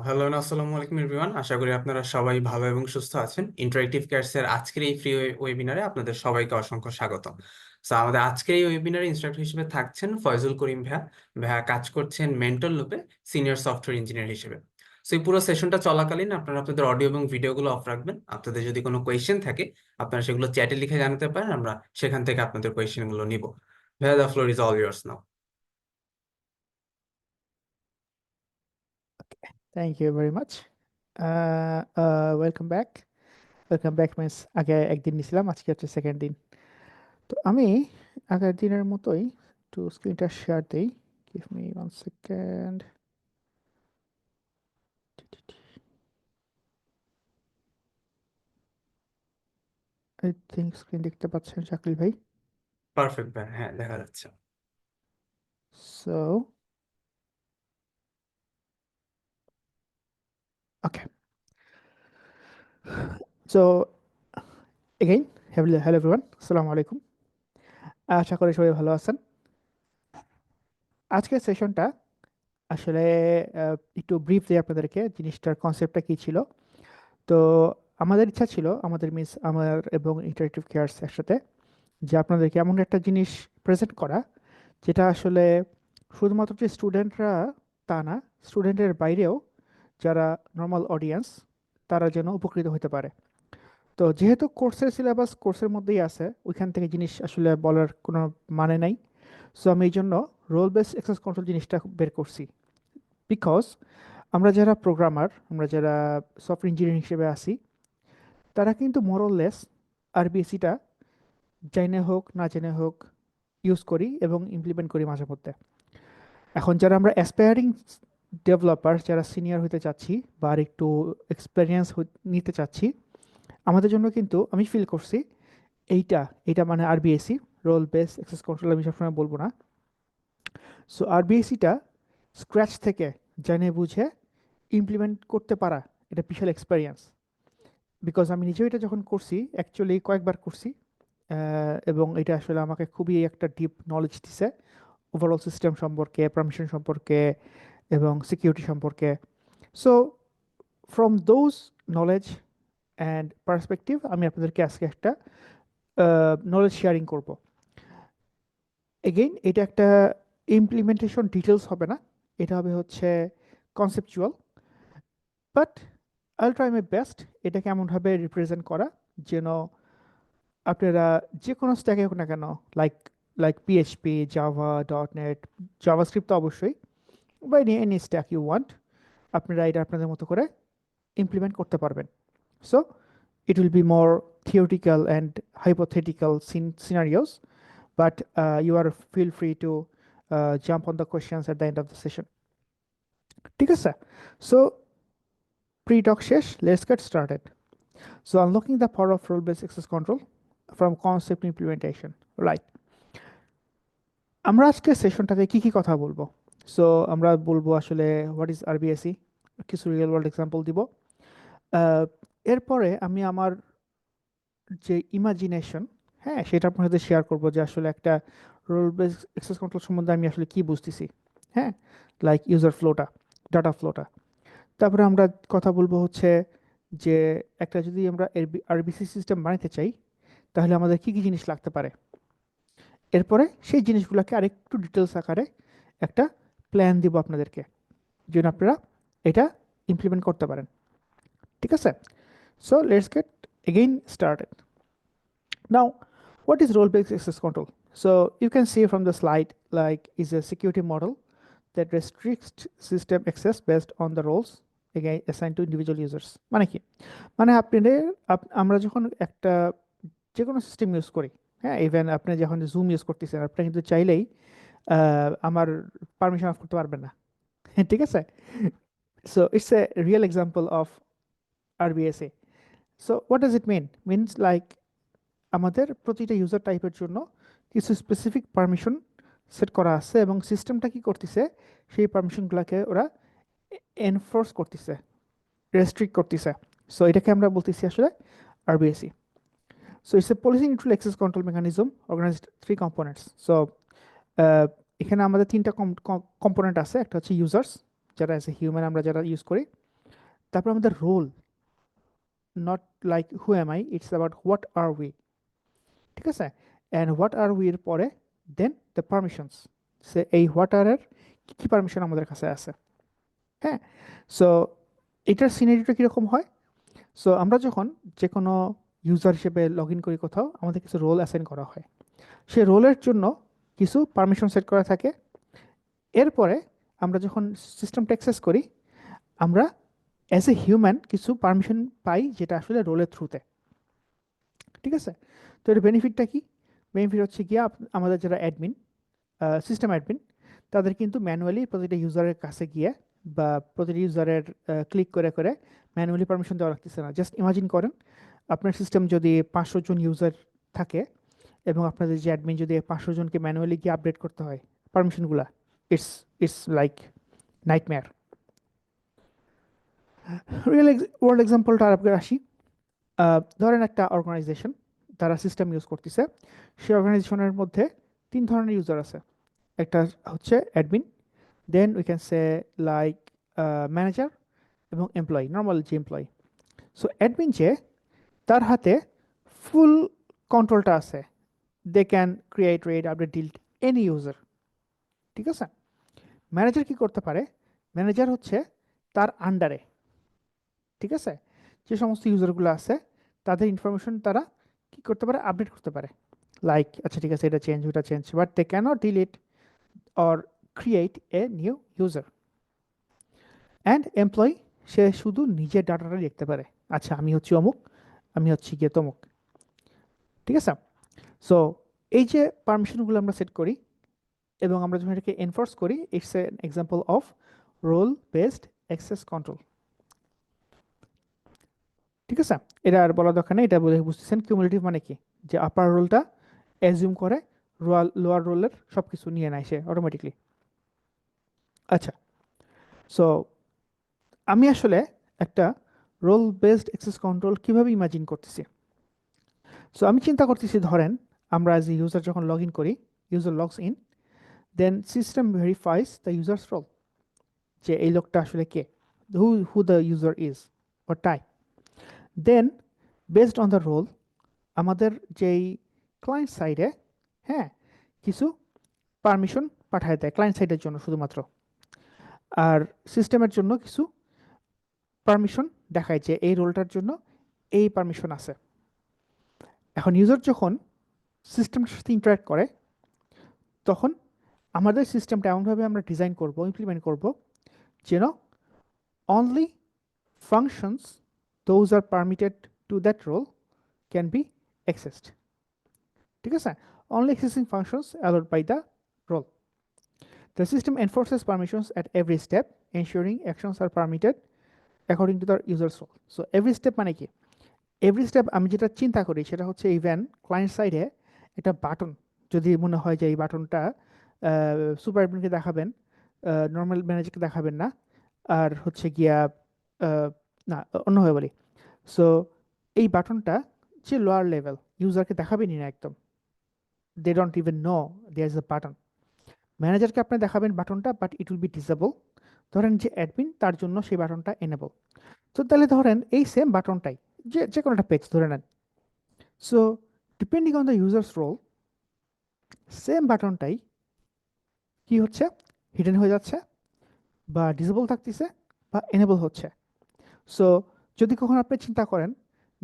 Hello আসসালামু আলাইকুম everyone, আশা করি আপনারা সবাই ভালো এবং সুস্থ আছেন। ইন্টারেক্টিভ কেয়ারস এর আজকের এই ফ্রি ওয়েবিনারে আপনাদের সবাইকে অসংখ্য স্বাগত। আমাদের আজকের এই ওয়েবিনারে ইনস্ট্রাক্টর হিসেবে থাকছেন ফয়জুল করিম ভাইয়া। ভাইয়া কাজ করছেন মেন্টল লুপে সিনিয়র সফটওয়্যার ইঞ্জিনিয়ার হিসেবে। এই পুরো সেশনটা চলাকালীন আপনারা আপনাদের অডিও এবং ভিডিওগুলো অফ রাখবেন। আপনাদের যদি কোনো কোয়েশ্চেন থাকে আপনারা সেগুলো চ্যাটে লিখে জানাতে পারেন, আমরা সেখান থেকে আপনাদের কোয়েশ্চেনগুলো নিব। ভাইয়া, the floor is all years now. Thank you very much. Welcome back. Welcome back means আগে একদিন নিছিলাম, আজকে হচ্ছে সেকেন্ড দিন। তো আমি আগের দিনের মতোই একটু স্ক্রিনটা শেয়ার দেই। Give me 1 second. I think screen দেখতে পাচ্ছেন শাকিল ভাই? পারফেক্ট ভাই, হ্যাঁ দেখা যাচ্ছে। So, okay. So, again, hello everyone. Assalamu alaikum. আশা করি সবাই ভালো আছেন। আজকের সেশনটা আসলে একটু ব্রিফ দিই আপনাদেরকে, জিনিসটার কনসেপ্টটা কী ছিল। তো আমাদের ইচ্ছা ছিল, আমাদের আমার এবং ইন্টারেক্টিভ কেয়ারস একসাথে, যে আপনাদেরকে এমন একটা জিনিস প্রেজেন্ট করা যেটা আসলে শুধুমাত্র যে স্টুডেন্টরা তা না, স্টুডেন্টের বাইরেও যারা নর্মাল অডিয়েন্স তারা যেন উপকৃত হতে পারে। তো যেহেতু কোর্সের সিলেবাস কোর্সের মধ্যেই আছে, ওইখান থেকে জিনিস আসলে বলার কোনো মানে নাই। সো আমি এই জন্য রোল বেস অ্যাক্সেস কন্ট্রোল জিনিসটা বের করছি। বিকজ আমরা যারা প্রোগ্রামার, আমরা যারা সফটওয়্যার ইঞ্জিনিয়ার হিসেবে আছি, তারা কিন্তু মোরলেস আরবিএসিটা জেনে হোক না জেনে হোক ইউজ করি এবং ইমপ্লিমেন্ট করি মাঝে মধ্যে। এখন যারা আমরা অ্যাসপায়ারিং ডেভেলপার, যারা সিনিয়র হতে চাচ্ছি বা আর একটু এক্সপিরিয়েন্স নিতে চাচ্ছি, আমাদের জন্য কিন্তু আমি ফিল করছি এইটা মানে আরবিএসি, রোল বেস অ্যাক্সেস কন্ট্রোল, আমি সবসময় বলবো না। সো আরবিএসিটা স্ক্র্যাচ থেকে জেনে বুঝে ইমপ্লিমেন্ট করতে পারা, এটা বিশাল এক্সপিরিয়েন্স। বিকজ আমি নিজেও এটা যখন করছি, অ্যাকচুয়ালি কয়েকবার করছি, এবং এটা আসলে আমাকে খুবই একটা ডিপ নলেজ দিছে ওভারঅল সিস্টেম সম্পর্কে, পারমিশন সম্পর্কে এবং সিকিউরিটি সম্পর্কে। So from those knowledge and perspective আমি আপনাদেরকে আজকে একটা নলেজ শেয়ারিং করব। এগেইন এটা একটা ইমপ্লিমেন্টেশন ডিটেলস হবে না, এটা হবে হচ্ছে conceptual, but I try my best এটাকে এমনভাবে রিপ্রেজেন্ট করা যেন আপনারা যে কোনো স্ট্যাকে হোক না কেন, like like PHP, Java, dot net, JavaScript তো অবশ্যই, বা এনি স্ট্যাক ইউ ওয়ান্ট, আপনারা এটা আপনাদের মতো করে ইমপ্লিমেন্ট করতে পারবেন। So it will be more theoretical and hypothetical scenarios, but you are feel free to jump on the questions at the end of the session. ঠিক আছে? So pre-talk শেষ, let's get started. So unlocking the power of role-based access control from concept to implementation. Right. আমরা আজকে সেশনটাতে কি কথা বলবো? So আমরা বলবো আসলে হোয়াট ইজ আরবিএসি, কিছু রিয়েল ওয়ার্ল্ড এক্সাম্পল দিব। এরপরে আমি আমার যে ইমাজিনেশন, হ্যাঁ, সেটা আপনার সাথে শেয়ার করবো যে আসলে একটা রোল বেস অ্যাক্সেস কন্ট্রোল সম্বন্ধে আমি আসলে কি বুঝতেছি। হ্যাঁ, লাইক ইউজার ফ্লোটা, ডাটা ফ্লোটা। তারপরে আমরা কথা বলবো হচ্ছে যে একটা যদি আমরা আরবিসি সিস্টেম বানাতে চাই, তাহলে আমাদের কি কি জিনিস লাগতে পারে। এরপরে সেই জিনিসগুলোকে আরেকটু ডিটেলস আকারে একটা প্ল্যান দিব আপনাদেরকে, যেন আপনারা এটা ইমপ্লিমেন্ট করতে পারেন। ঠিক আছে? So let's get again started. Now, what is role-based access control? So you can see from the slide, like is a security model that restricts system access based on the roles again assigned to individual users. মানে কি? মানে আমরা যখন একটা যে কোনো system use করি, হ্যাঁ, ইভেন আপনি যখন জুম ইউজ করতেছেন, আপনি কিন্তু চাইলেই আমার পারমিশন অফ করতে পারবেন না। ঠিক আছে? So it's A real example of RBAC. So what does it mean? Means like আমাদের প্রতিটা ইউজার টাইপের জন্য কিছু স্পেসিফিক পারমিশন সেট করা আছে এবং সিস্টেমটা কি করতেছে, সেই পারমিশনগুলোকে ওরা এনফোর্স করতেছে, রেস্ট্রিক্ট করতেছে। সো এটাকে আমরা বলতেছি আসলে RBAC. So it's a policy neutral access control mechanism organized 3 components. So এখানে আমাদের 3টা কম্পোনেন্ট আছে। একটা হচ্ছে ইউজার্স, যারা অ্যাজ এ হিউম্যান আমরা যারা ইউজ করি। তারপর আমাদের role, not like who am I, it's about what are we. ঠিক আছে, অ্যান্ড হোয়াট আর উই এর পরে দেন দ্য পারমিশনস, সে এই হোয়াট আর এর কী কী পারমিশন আমাদের কাছে আছে। হ্যাঁ, সো এটার সিনারিটা কীরকম হয়? সো আমরা যখন যে কোনো ইউজার হিসেবে লগ ইন করি কোথাও, আমাদের কিছু রোল অ্যাসাইন করা হয়। সেই রোলের জন্য কিছু পারমিশন সেট করা থাকে। এরপরে আমরা যখন সিস্টেমটা অ্যাক্সেস করি, আমরা অ্যাজ এ হিউম্যান কিছু পারমিশন পাই, যেটা আসলে রোলের থ্রুতে। ঠিক আছে, তো এর বেনিফিটটা কি? বেনিফিট হচ্ছে গিয়ে আমাদের যারা অ্যাডমিন, সিস্টেম অ্যাডমিন, তাদের কিন্তু ম্যানুয়ালি প্রতিটা ইউজারের কাছে গিয়ে বা প্রতিটা ইউজারের ক্লিক করে করে ম্যানুয়ালি পারমিশন দেওয়া লাগতেছে না। জাস্ট ইমাজিন করেন, আপনার সিস্টেম যদি 500 জন ইউজার থাকে এবং আপনাদের যে অ্যাডমিন যদি 500 জনকে ম্যানুয়ালি গিয়ে আপডেট করতে হয় পারমিশনগুলা, it's it's like nightmare. Real world এক্সাম্পলটা আর আপনার আসি। ধরেন একটা অর্গানাইজেশন, তারা সিস্টেম ইউজ করতেছে। সেই অর্গানাইজেশনের মধ্যে 3 ধরনের ইউজার আছে। একটা হচ্ছে admin, then we can say like manager এবং এমপ্লয়ি, নর্মাল যে এমপ্লয়ি। সো অ্যাডমিন যে, তার হাতে ফুল কন্ট্রোলটা আছে, they can create, read, update, delete any user. ঠিক আছে, ম্যানেজার কি করতে পারে? ম্যানেজার হচ্ছে তার আন্ডারে, ঠিক আছে, যে সমস্ত ইউজারগুলো আছে তাদের ইনফরমেশন তারা কি করতে পারে? আপডেট করতে পারে। লাইক, আচ্ছা ঠিক আছে, এটা চেঞ্জ, ওটা change, but they can't delete or create a new user. And employee, সে শুধু নিজের ডাটাটা দেখতে পারে, আচ্ছা আমি হচ্ছি অমুক, আমি হচ্ছি গিয়ে তমুক। ঠিক আছে, সো এই যে পারমিশনগুলো আমরা সেট করি এবং আমরা যখন এটাকে এনফোর্স করি, it's an example of role based access control. ঠিক আছে, এটা আর বলা দরকার নেই, এটা বলে বুঝতেছেন কিউমুলেটিভ মানে কি, যে আপার রোলটা অ্যাজিউম করে লোয়ার রোলের সব কিছু নিয়ে নেয় সে অটোমেটিকলি। আচ্ছা, সো আমি আসলে একটা রোল বেসড অ্যাক্সেস কন্ট্রোল কীভাবে ইমাজিন করতেছি? সো আমি চিন্তা করতেছি, ধরেন আমরা অ্যাজ এ ইউজার যখন লগ ইন করি, user logs in, then system verifies the user's role, যে এই লোকটা আসলে কে, who the user is or type. Then based on the role, আমাদের যেই ক্লায়েন্ট সাইডে, হ্যাঁ, কিছু পারমিশন পাঠায় দেয় ক্লায়েন্ট সাইডের জন্য শুধুমাত্র, আর সিস্টেমের জন্য কিছু পারমিশন দেখায় যে এই রোলটার জন্য এই পারমিশন আছে। এখন ইউজার যখন সিস্টেমের সাথে ইন্টারাক্ট করে, তখন আমাদের সিস্টেমটা এমনভাবে আমরা ডিজাইন করব, ইমপ্লিমেন্ট করব, যেন only functions those are permitted to that role can be accessed. ঠিক আছে, only accessing functions allowed by the role. The system enforces permissions at every step, ensuring actions are permitted according to the user's role. So every step মানে কি? Every step আমি যেটা চিন্তা করি সেটা হচ্ছে, ইভেন ক্লায়েন্ট সাইডে একটা বাটন যদি মনে হয় যে এই বাটনটা সুপার অ্যাডমিনকে দেখাবেন, নর্মাল ম্যানেজারকে দেখাবেন না, আর হচ্ছে গিয়া না, অন্যভাবে বলি, সো এই বাটনটা যে লোয়ার লেভেল ইউজারকে দেখাবেনই না একদম, they don't even know there is a button. ম্যানেজারকে আপনি দেখাবেন বাটনটা, but it will be disable. ধরেন যে অ্যাডমিন, তার জন্য সেই বাটনটা এনেবল। তো তাহলে ধরেন এই সেম বাটনটাই যে যে কোনো একটা পেজ ধরে নেন, so depending on the user's role, same বাটনটাই কি হচ্ছে, হিডেন হয়ে যাচ্ছে বা ডিসেবল থাকতেছে বা এনেবল হচ্ছে। সো যদি কখন আপনি চিন্তা করেন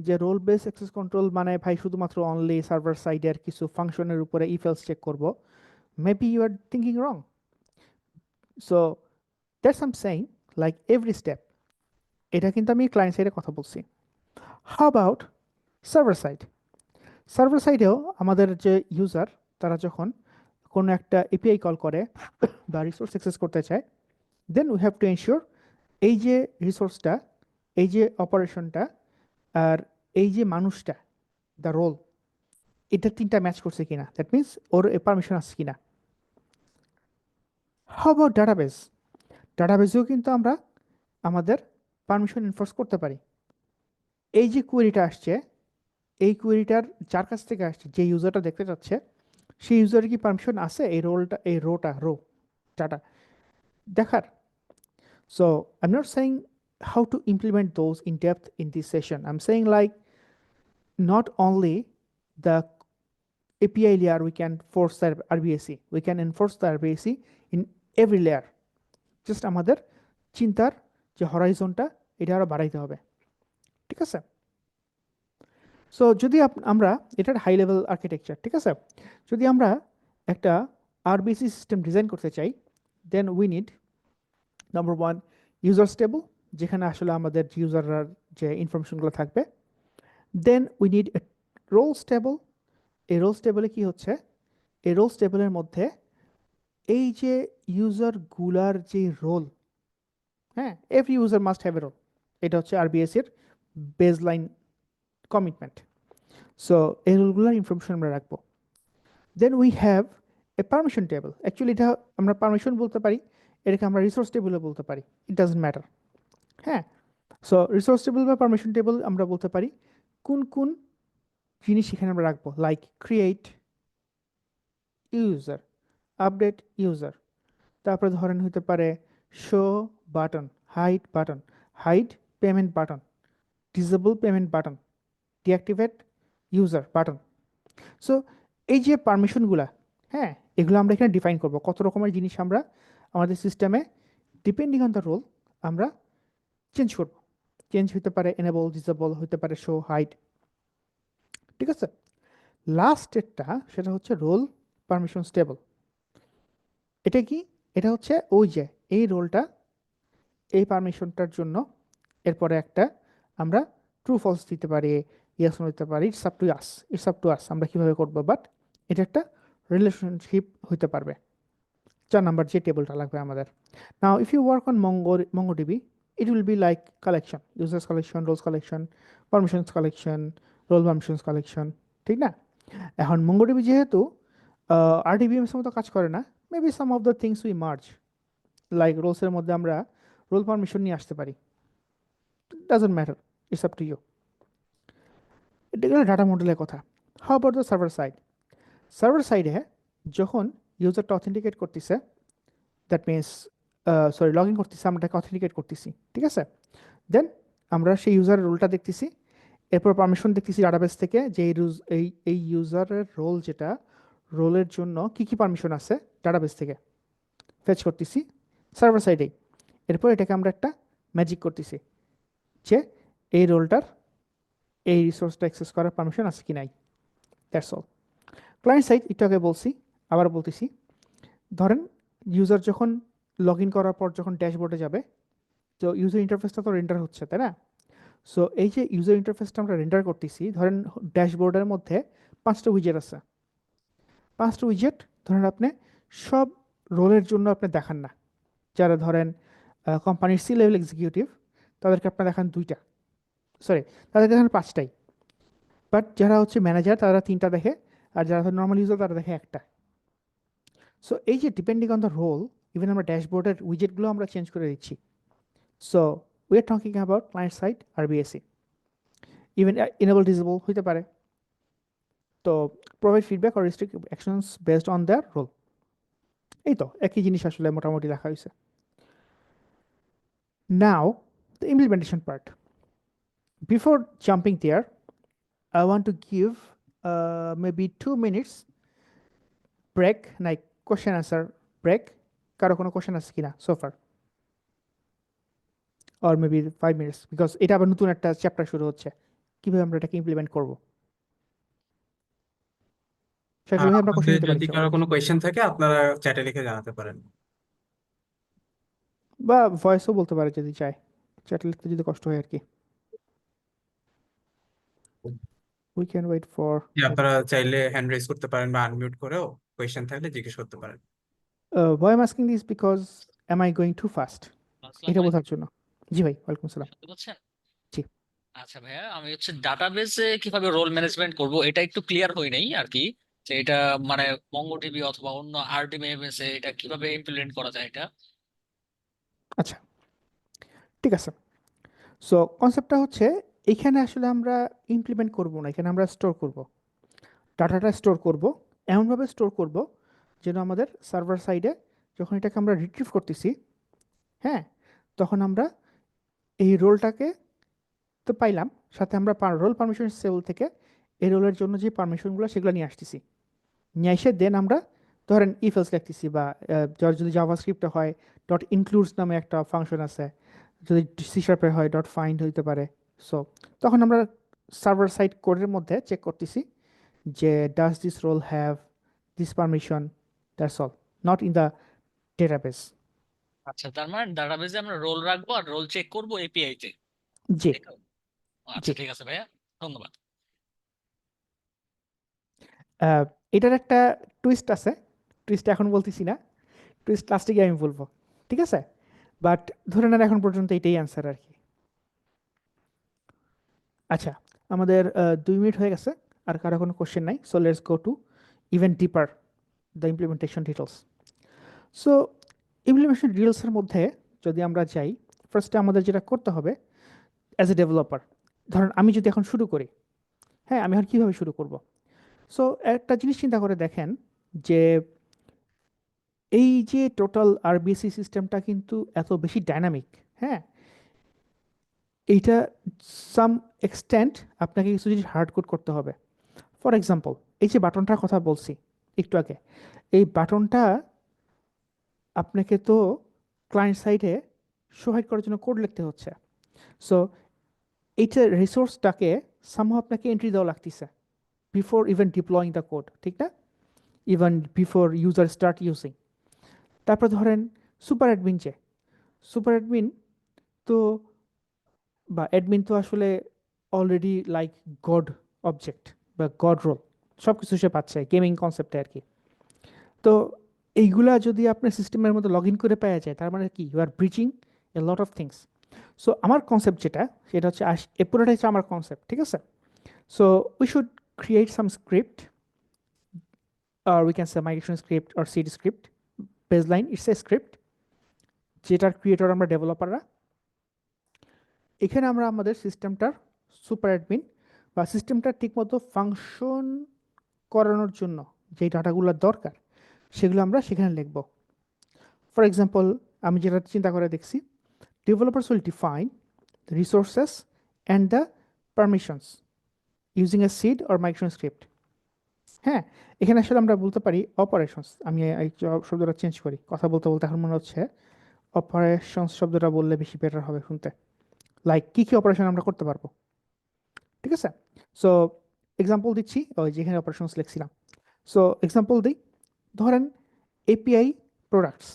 যে রোল বেস অ্যাক্সেস কন্ট্রোল মানে ভাই শুধুমাত্র অনলি সার্ভার সাইডের কিছু ফাংশনের উপরে ইফ এলস চেক করব, maybe you are thinking wrong. So that's I am saying, like every step, এটা কিন্তু আমি ক্লায়েন্ট সাইডে কথা বলছি। How about server side? Server সাইডেও আমাদের যে ইউজার, তারা যখন কোনো একটা এপিআই কল করে বা রিসোর্স অ্যাক্সেস করতে চায়, then we have to ensure এই যে রিসোর্সটা, এই যে অপারেশনটা, আর এই যে মানুষটা, দ্য রোল, এটা তিনটা ম্যাচ করছে কিনা, দ্যাট মিনস ওর পারমিশন আছে কিনা। How about database? ডাটাবেসেও কিন্তু আমরা আমাদের পারমিশন এনফোর্স করতে পারি। এই যে কোয়েরিটা আসছে, এই কোয়েরিটার যার কাছ থেকে আসছে, যে ইউজারটা দেখতে চাচ্ছে, সেই ইউজারের কি পারমিশন আছে এই রোলটা, এই রো ডাটা দেখার? So I'm not saying how to implement those in depth in this session. I'm saying like not only the API layer we can force the RBAC, we can enforce the RBAC in every layer. Just আমাদের চিন্তার যে হরাইজনটা এটা আরো বাড়াইতে হবে, ঠিক আছে? So যদি আমরা এটার হাই লেভেল আর্কিটেকচার, ঠিক আছে, যদি আমরা একটা আরবিসি সিস্টেম ডিজাইন করতে চাই, then we need number one user stable, যেখানে আসলে আমাদের ইউজাররা যে ইনফরমেশনগুলো থাকবে। Then we need a role stable. এই রোল স্টেবলে কি হচ্ছে, এই রোল স্টেবলের মধ্যে এই যে ইউজারগুলার যে রোল, হ্যাঁ, every user must have a role, এটা হচ্ছে আরবিএস এর বেসলাইন কমিটমেন্ট। সো এই রোলগুলোর ইনফরমেশন আমরা রাখবো। Then we have a permission table. Actually এটা আমরা পারমিশন বলতে পারি, এটাকে আমরা রিসোর্স টেবলও বলতে পারি, ইট ডাজন্ট ম্যাটার। হ্যাঁ, সো রিসোর্স টেবল বা পারমিশন টেবল আমরা বলতে পারি কোন কোন জিনিস এখানে আমরা রাখবো, like create user, update user, তারপরে ধরেন হতে পারে show button, hide payment button, disable payment button, deactivate user button. So এই যে পারমিশনগুলা, হ্যাঁ, এগুলো আমরা এখানে ডিফাইন করব, কত রকমের জিনিস আমরা আমাদের সিস্টেমে ডিপেন্ডিং অন দ্য রোল আমরা চেঞ্জ করব। চেঞ্জ হতে পারে এনেবল, ডিসেবল, হতে পারে শো, হাইড, ঠিক আছে? লাস্টেরটা সেটা হচ্ছে রোল পারমিশন স্টেবল। এটা কি? এটা হচ্ছে ওই যে এই রোলটা, এই পারমিশনটার জন্য এরপরে একটা আমরা ট্রু ফলস দিতে পারি, ইয়েস নো দিতে পারি, ইটস আপ টু আস আমরা কীভাবে করবো, বাট এটা একটা রিলেশনশিপ হইতে পারবে। 4 নাম্বার যে টেবলটা লাগবে আমাদের। Now if you work on MongoDB, it will be like collection, users collection, roles collection, permissions collection, role permissions collection, ঠিক না? এখন MongoDB যেহেতু RDBMS এর মতো কাজ করে না, maybe some of the things we merge, like রোলসের মধ্যে আমরা রোল পারমিশন নিয়ে আসতে পারি, doesn't matter, it's up to you. এটা গেল ডাটা মডেলের কথা। How about the server side? Server সাইডে যখন ইউজারটা অথেন্টিকেট করতেছে, দ্যাট মিনস লগ ইন করতেছি, আমরা এটাকে অথেন্টিকেট করতেছি, ঠিক আছে? দেন আমরা সেই ইউজারের রোলটা দেখতেছি, এরপর পারমিশন দেখতেছি ডাটাবেস থেকে যে এই ইউজারের রোল, যেটা রোলের জন্য কি কি পারমিশন আছে ডাটাবেস থেকে ফেচ করতেছি সার্ভার সাইডেই। এরপর এটাকে আমরা একটা ম্যাজিক করতেছি যে এই রোলটার এই রিসোর্সটা অ্যাক্সেস করার পারমিশন আছে কি নাই, দ্যাটস অল। ক্লায়েন্ট সাইড একটু আগে বলছি, আবার বলতেছি, ধরেন ইউজার যখন লগ ইন করার পর যখন ড্যাশবোর্ডে যাবে, তো ইউজার ইন্টারফেসটা তো রেন্ডার হচ্ছে, তাই না? সো এই যে ইউজার ইন্টারফেসটা আমরা রেন্ডার করতেছি, ধরেন ড্যাশবোর্ডের মধ্যে 5টা উইজেট আছে। 5টা উইজেট ধরেন আপনি সব রোলের জন্য আপনি দেখান না। যারা ধরেন কোম্পানির সি লেভেল এক্সিকিউটিভ, তাদেরকে আপনি দেখান 2টা, সরি, তাদেরকে দেখান 5টাই। বাট যারা হচ্ছে ম্যানেজার তারা 3টা দেখে, আর যারা নর্মাল ইউজার তারা দেখে একটা। সো এই যে depending on the role, even আমরা ড্যাশবোর্ডের উইজেটগুলো আমরা চেঞ্জ করে দিচ্ছি। So we are talking about client side RBAC, even enable disable হইতে পারে। তো provide feedback or restrict actions based on their role. এই তো একই জিনিস আসলে মোটামুটি লেখা হয়েছে। Now the implementation part. Before jumping there, I want to give maybe 2 minutes break, like question answer break. কারো কোনো কোশ্চেন আছে কিনা so far? Or maybe 5 minutes, because এটা আবার নতুন একটা চ্যাপ্টার শুরু হচ্ছে, কিভাবে আমরা এটাকে ইমপ্লিমেন্ট করব। সাইফুল ভাই আমরা কোশ্চেন আমাদের নিতে পারি যদি সবাই, কারো কোনো কোয়েশ্চেন থাকে আপনারা চ্যাটে লিখে জানাতে পারেন। বা ভয়েসও বলতে পারে যদি চায়, চ্যাট লিখতে যদি কষ্ট হয় আর কি। উই ক্যান ওয়েট ফর যে মেবি। আপনারা চাইলে হ্যান্ড রেজ করতে পারেন বা আনমিউট করেও কোয়েশ্চেন থাকলে জিজ্ঞেস করতে পারেন। Why I'm asking this because am I going too fast, আসসালামু এটা আলাইকুম। বোঝার জন্য। জি ভাই, ওয়ালাইকুম আসসালাম। শুনতে পাচ্ছেন? জি আচ্ছা ভাইয়া, আমি হচ্ছে ডাটাবেসে কিভাবে রোল ম্যানেজমেন্ট করব এটা একটু ক্লিয়ার হই নাই আর কি, যে এটা মানে মঙ্গোডিবি অথবা অন্য আরডিবিএমএস এ এটা কিভাবে ইমপ্লিমেন্ট করা যায় এটা। আচ্ছা, ঠিক আছে। সো কনসেপ্টটা হচ্ছে, এখানে আসলে আমরা ইমপ্লিমেন্ট করব না, এখানে আমরা স্টোর করব, ডাটাটা স্টোর করব, এমনভাবে স্টোর করব যেন আমাদের সার্ভার সাইডে যখন এটাকে আমরা রিট্রিভ করতেছি, হ্যাঁ, তখন আমরা এই রোলটাকে তো পাইলাম, সাথে আমরা রোল পারমিশন টেবিল থেকে এই রোলের জন্য যে পারমিশনগুলো সেগুলো নিয়ে আসতেছি, নিয়ে এসে দেন আমরা ধরেন ইফ এলস লিখতেছি, বা যদি জাভাস্ক্রিপ্টে হয় ডট ইনক্লুডস নামে একটা ফাংশন আছে, যদি সি শার্পে হয় ডট ফাইন্ড হইতে পারে। সো তখন আমরা সার্ভার সাইড কোডের মধ্যে চেক করতেছি যে does this role have this permission, that's all, not in the database. আচ্ছা, তার মানে ডাটাবেজে আমরা রোল রাখবো আর রোল চেক করবো এপিআই তে, জি তাই তো? জি। আচ্ছা, ঠিক আছে ভাইয়া, ধন্যবাদ। আহ, এটার একটা টুইস্ট আছে, টুইস্ট এখন বলতেছি না, টুইস্ট লাস্টে গিয়ে আমি বলবো, ঠিক আছে? বাট ধরে নেন এখন পর্যন্ত এটাই অ্যান্সার আর কি। আচ্ছা, আমাদের 2 মিনিট হয়ে গেছে, আর কারো কোনো কোশ্চেন নাই, so let's go to even deeper the implementation details. So implementation ডিটেলসের মধ্যে যদি আমরা যাই, ফার্স্টে আমাদের যেটা করতে হবে অ্যাজ এ ডেভেলপার, ধরেন আমি যদি এখন শুরু করি, হ্যাঁ আমি এখন কীভাবে শুরু করব? সো একটা জিনিস চিন্তা করে দেখেন যে এই যে টোটাল আরবিসি সিস্টেমটা কিন্তু এত বেশি ডাইনামিক, হ্যাঁ, এইটা সাম এক্সটেন্ট আপনাকে কিছু জিনিস হার্ড কোড করতে হবে। ফর এক্সাম্পল, এই যে বাটনটার কথা বলছি একটু আগে, এই বাটনটা আপনাকে তো ক্লায়েন্ট সাইডে শো হাইড করার জন্য কোড লিখতে হচ্ছে। সো এইটা রিসোর্সটাকে সামহাও আপনাকে এন্ট্রি দেওয়া লাগতেছে বিফোর ইভেন ডিপ্লয়িং দ্য কোড, ঠিক না? Even before user start using. তারপর ধরেন সুপার অ্যাডমিন, যে সুপার অ্যাডমিন তো বা অ্যাডমিন তো আসলে অলরেডি লাইক গড অবজেক্ট বা গড রোল, সব কিছু সে পাচ্ছে গেমিং কনসেপ্টে আর কি। তো এইগুলা যদি আপনার সিস্টেমের মধ্যে লগ ইন করে পাওয়া যায়, তার মানে কি you are breaching a lot of things. So আমার কনসেপ্ট যেটা, সেটা হচ্ছে এ পুরোটাই হচ্ছে আমার কনসেপ্ট, ঠিক আছে? So we should create some script, or we can say migration script or seed script. Baseline, it's a script যেটার ক্রিয়েটর আমরা ডেভেলপাররা। এখানে আমরা আমাদের সিস্টেমটার সুপার অ্যাডমিন বা সিস্টেমটা ঠিকমতো ফাংশন করানোর জন্য যে ডাটাগুলো দরকার সেগুলো আমরা সেখানে লিখব। ফর এক্সাম্পল, আমি যেটা চিন্তা করে দেখছি, developers will define the resources and the permissions using a seed or migration script. হ্যাঁ, এখানে আসলে আমরা বলতে পারি অপারেশনস। আমি এই শব্দটা চেঞ্জ করি, কথা বলতে বলতে এখন মনে হচ্ছে অপারেশনস শব্দটা বললে বেশি বেটার হবে শুনতে। লাইক কী কী অপারেশন আমরা করতে পারবো, ঠিক আছে? সো এক্সাম্পল দিচ্ছি, ওই যেখানে অপারেশনস লিখছিলাম। সো এক্সাম্পল দিই, ধরেন এপিআই প্রোডাক্টস।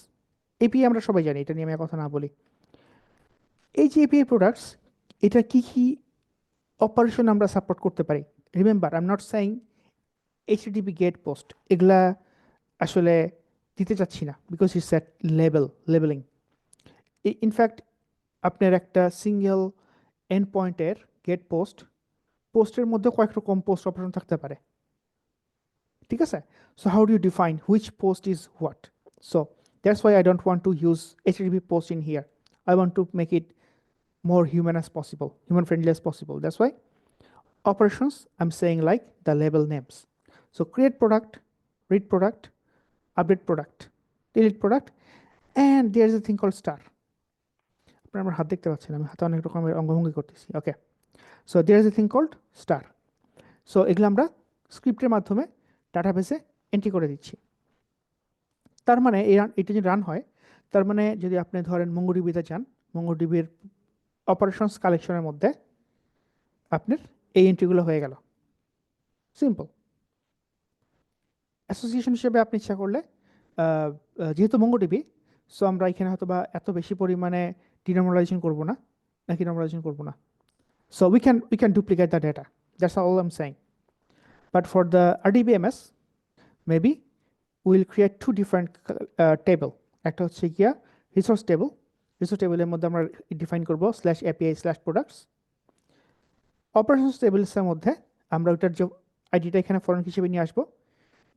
এপিআই আমরা সবাই জানি, এটা নিয়ে আমি কথা না বলি। এই যে এপিআই প্রোডাক্টস, এটা কি কি অপারেশন আমরা সাপোর্ট করতে পারি? Remember, I am not saying HTTP get post, এগুলা আসলে দিতে চাচ্ছি না, because it's at labelling. In fact আপনার একটা সিঙ্গেল এন্ড পয়েন্টের গেট পোস্টের মধ্যে কয়েক রকম পোস্ট অপারেশন থাকতে পারে, ঠিক আছে? So how do you define which post is what? So that's why I don't want to use HTTP post in here. I want to make it more human as possible, human friendly as possible. That's why operations, I'm saying like the label names. So create product, read product, update product, delete product, and there's a thing called star. আপনারা আমার হাত দেখতে পাচ্ছেন, আমি হাতে অনেক রকমের অঙ্গভঙ্গি করতেছি, okay? So there is a thing called star. So এগুলো আমরা স্ক্রিপ্টের মাধ্যমে ডাটাবেসে এন্ট্রি করে দিচ্ছি। তার মানে এটা যদি রান হয়, তার মানে যদি আপনি ধরেন মঙ্গোডিবিতে যান, মঙ্গোডিবির অপারেশনস কালেকশনের মধ্যে আপনার এই এন্ট্রিগুলো হয়ে গেল, সিম্পল। অ্যাসোসিয়েশন হিসেবে আপনি ইচ্ছা করলে যেহেতু মঙ্গোডিবি, সো আমরা এখানে হয়তো বা এত বেশি পরিমাণে ডিনর্মালাইজেশন করবো না, নাকি নর্মালাইজেশন করবো না। So we can duplicate the data, that's all I am saying. But for the RDBMS maybe will create 2 different table. একটা হচ্ছে গিয়া রিসোর্স টেবলের মধ্যে আমরা ডিফাইন করবো /API/products। অপারেশনস টেবলসের মধ্যে আমরা ওইটার যে আইডিটা এখানে ফরেন হিসেবে নিয়ে আসবো,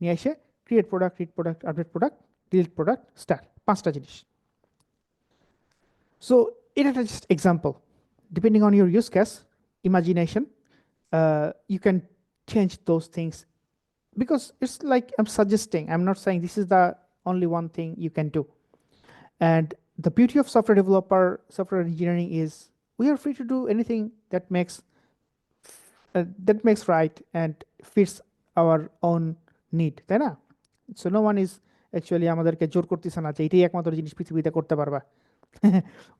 নিয়ে এসে create product, read product, update product, delete product, star, 5টা জিনিস। সো এটা একটা just example. Depending on your use case, imagination, you can change those things, because it's like I'm suggesting, I'm not saying this is the only one thing you can do. And the beauty of software engineering is we are free to do anything that makes right and fits our own need, তাই না? So no one is actually আমাদেরকে জোর করতেছে না যে এটাই একমাত্র জিনিস পৃথিবীতে করতে পারবা।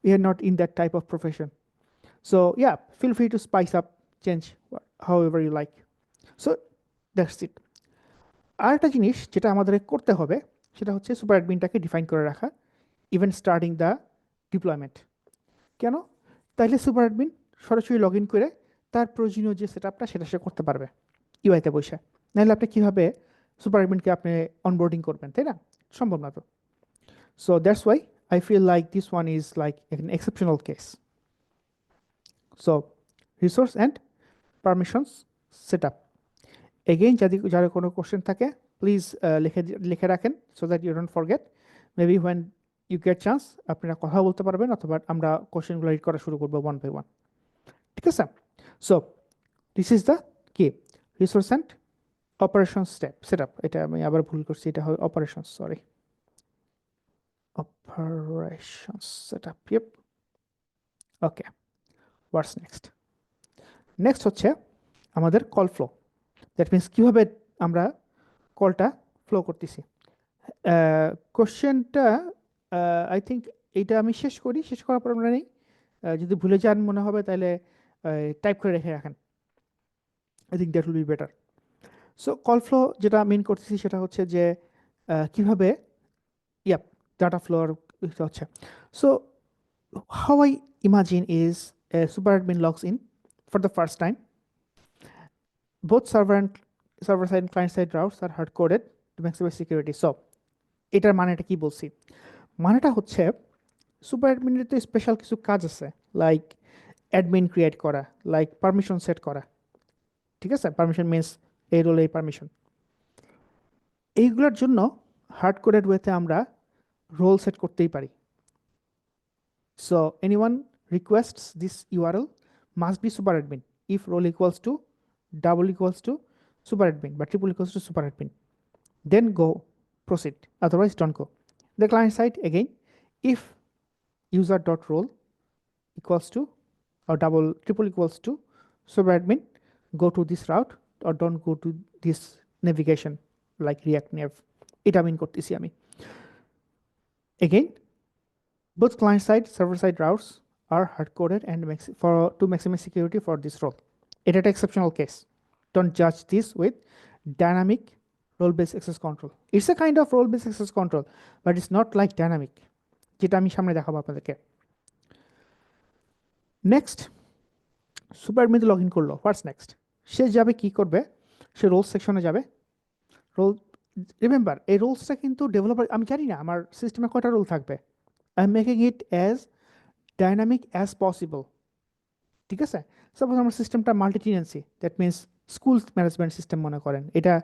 We are not in that type of profession. So yeah, feel free to spice up, change however you like. So that's it. আর একটা জিনিস যেটা আমাদের করতে হবে সেটা হচ্ছে সুপার অ্যাডমিনটাকে ডিফাইন করে রাখা, ইভেন স্টার্টিং দ্য ডিপ্লয়মেন্ট। কেন? তাইলে সুপার অ্যাডমিন সরাসরি লগ ইন করে তার প্রয়োজনীয় যে সেট আপটা সেটা সে করতে পারবে ইউআইতে বসে। নাহলে আপনি কীভাবে সুপার অ্যাডমিনকে আপনি অনবোর্ডিং করবেন, তাই না? সম্ভব না তো। So that's why I feel like this one is like an exceptional case. So resource and permissions set up, again যারা কোনো কোশ্চেন থাকে প্লিজ লিখে রাখেন so that you don't forget. Maybe when you get chance আপনারা কথা বলতে পারবেন, অথবা আমরা কোশ্চেনগুলো রিড করা শুরু করবো ওয়ান বাই ওয়ান, ঠিক আছে? So this is the key resource and operation set up. এটা আমি আবার ভুল করছি, এটা হবে operation, sorry, operation set up. Yep, okay. What's next হচ্ছে আমাদের কল ফ্লো। দ্যাট মিনস কীভাবে আমরা কলটা ফ্লো করতেছি। কোশ্চেনটা আই থিঙ্ক এইটা আমি শেষ করার পর আমরা নেই, যদি ভুলে যান মনে হবে তাহলে টাইপ করে রেখে রাখেন, I think that will be better. So call flow যেটা মেন করতেছি সেটা হচ্ছে যে কীভাবে ডাটা ফ্লোর হচ্ছে। So how I imagine is super admin logs in for the first time, both server side and client side routes are hard coded to maximize security. So এটার মানেটা কি বলছি? মানেটা হচ্ছে সুপার অ্যাডমিনের তো স্পেশাল কিছু কাজ আছে, লাইক অ্যাডমিন ক্রিয়েট করা, লাইক পারমিশন সেট করা, ঠিক আছে? পারমিশন মিনস এই রোলে এই পারমিশন। এইগুলোর জন্য হার্ড কোডেড ওয়েতে আমরা রোল সেট করতেই পারি। So anyone রিকোয়েস্টস this URL must be super admin if role equals to double equals to super admin but triple equals to super admin, then go proceed, otherwise don't go. The client side again, if user.role equals to or triple equals to super admin, go to this route or don't go to this navigation like React Nav. এটা মিন করতেছি আমি। Again, both client side server side routes are hard coded and to maximize security for this role. It is an exceptional case. Don't judge this with dynamic role-based access control. It's a kind of role-based access control, but it's not like dynamic. যেটা আমি সামনে দেখাবো আপনাদেরকে। Next, super admin log in করলো, what's next? সে যাবে কি করবে? সে Rolle's সেকশনে যাবে। রোল, রিমেম্বার এই রোলসটা কিন্তু ডেভেলপার, আমি জানি না আমার সিস্টেমে কয়টা রোল থাকবে। I am making it as dynamic as possible, ঠিক আছে? সাপোজ আমার সিস্টেমটা multi tenancy, that means school management system মনে করেন, এটা